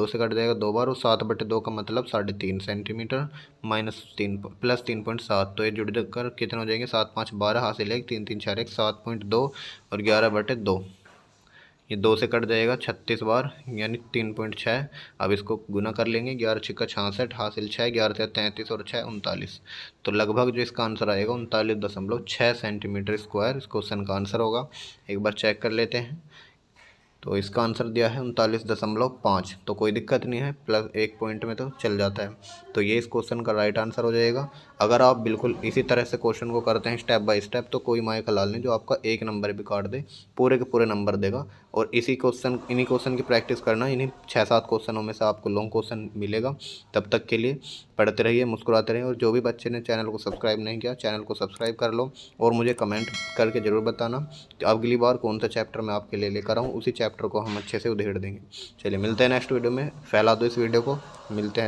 से कट जाएगा 2 बार, और 7/2 का मतलब 3.5 सेंटीमीटर, -3 प्लस 3.7, तो ये जुड़ कर कितने हो जाएंगे, 7 5 12, हासिल 1, 3 3 4 1, 7.2 और 11/2। ये 2 से कट जाएगा 36 बार यानी 3.6। अब इसको गुना कर लेंगे, 11 6 66, हासिल 6, 11 से 33 और 6 39। तो लगभग जो इसका आंसर आएगा 39.6 सेंटीमीटर स्क्वायर इस क्वेश्चन का आंसर होगा। एक बार चेक कर लेते हैं, तो इसका आंसर दिया है 39.5। तो कोई दिक्कत नहीं है, प्लस 1 पॉइंट में तो चल जाता है। तो ये इस क्वेश्चन का राइट आंसर हो जाएगा। अगर आप बिल्कुल इसी तरह से क्वेश्चन को करते हैं स्टेप बाय स्टेप, तो कोई माय खलाल नहीं जो आपका 1 नंबर भी काट दे, पूरे के पूरे नंबर देगा। और इन्हीं क्वेश्चन की प्रैक्टिस करना, इन्हीं 6-7 क्वेश्चनों में से आपको लॉन्ग क्वेश्चन मिलेगा। तब तक के लिए पढ़ते रहिए, मुस्कुराते रहिए, और जो भी बच्चे ने चैनल को सब्सक्राइब नहीं किया, चैनल को सब्सक्राइब कर लो, और मुझे कमेंट करके ज़रूर बताना कि अगली बार कौन सा चैप्टर मैं आपके लिए लेकर आऊँ, उसी चैप्टर को हम अच्छे से उधेड़ देंगे। चलिए मिलते हैं नेक्स्ट वीडियो में, फैला दो इस वीडियो को, मिलते हैं।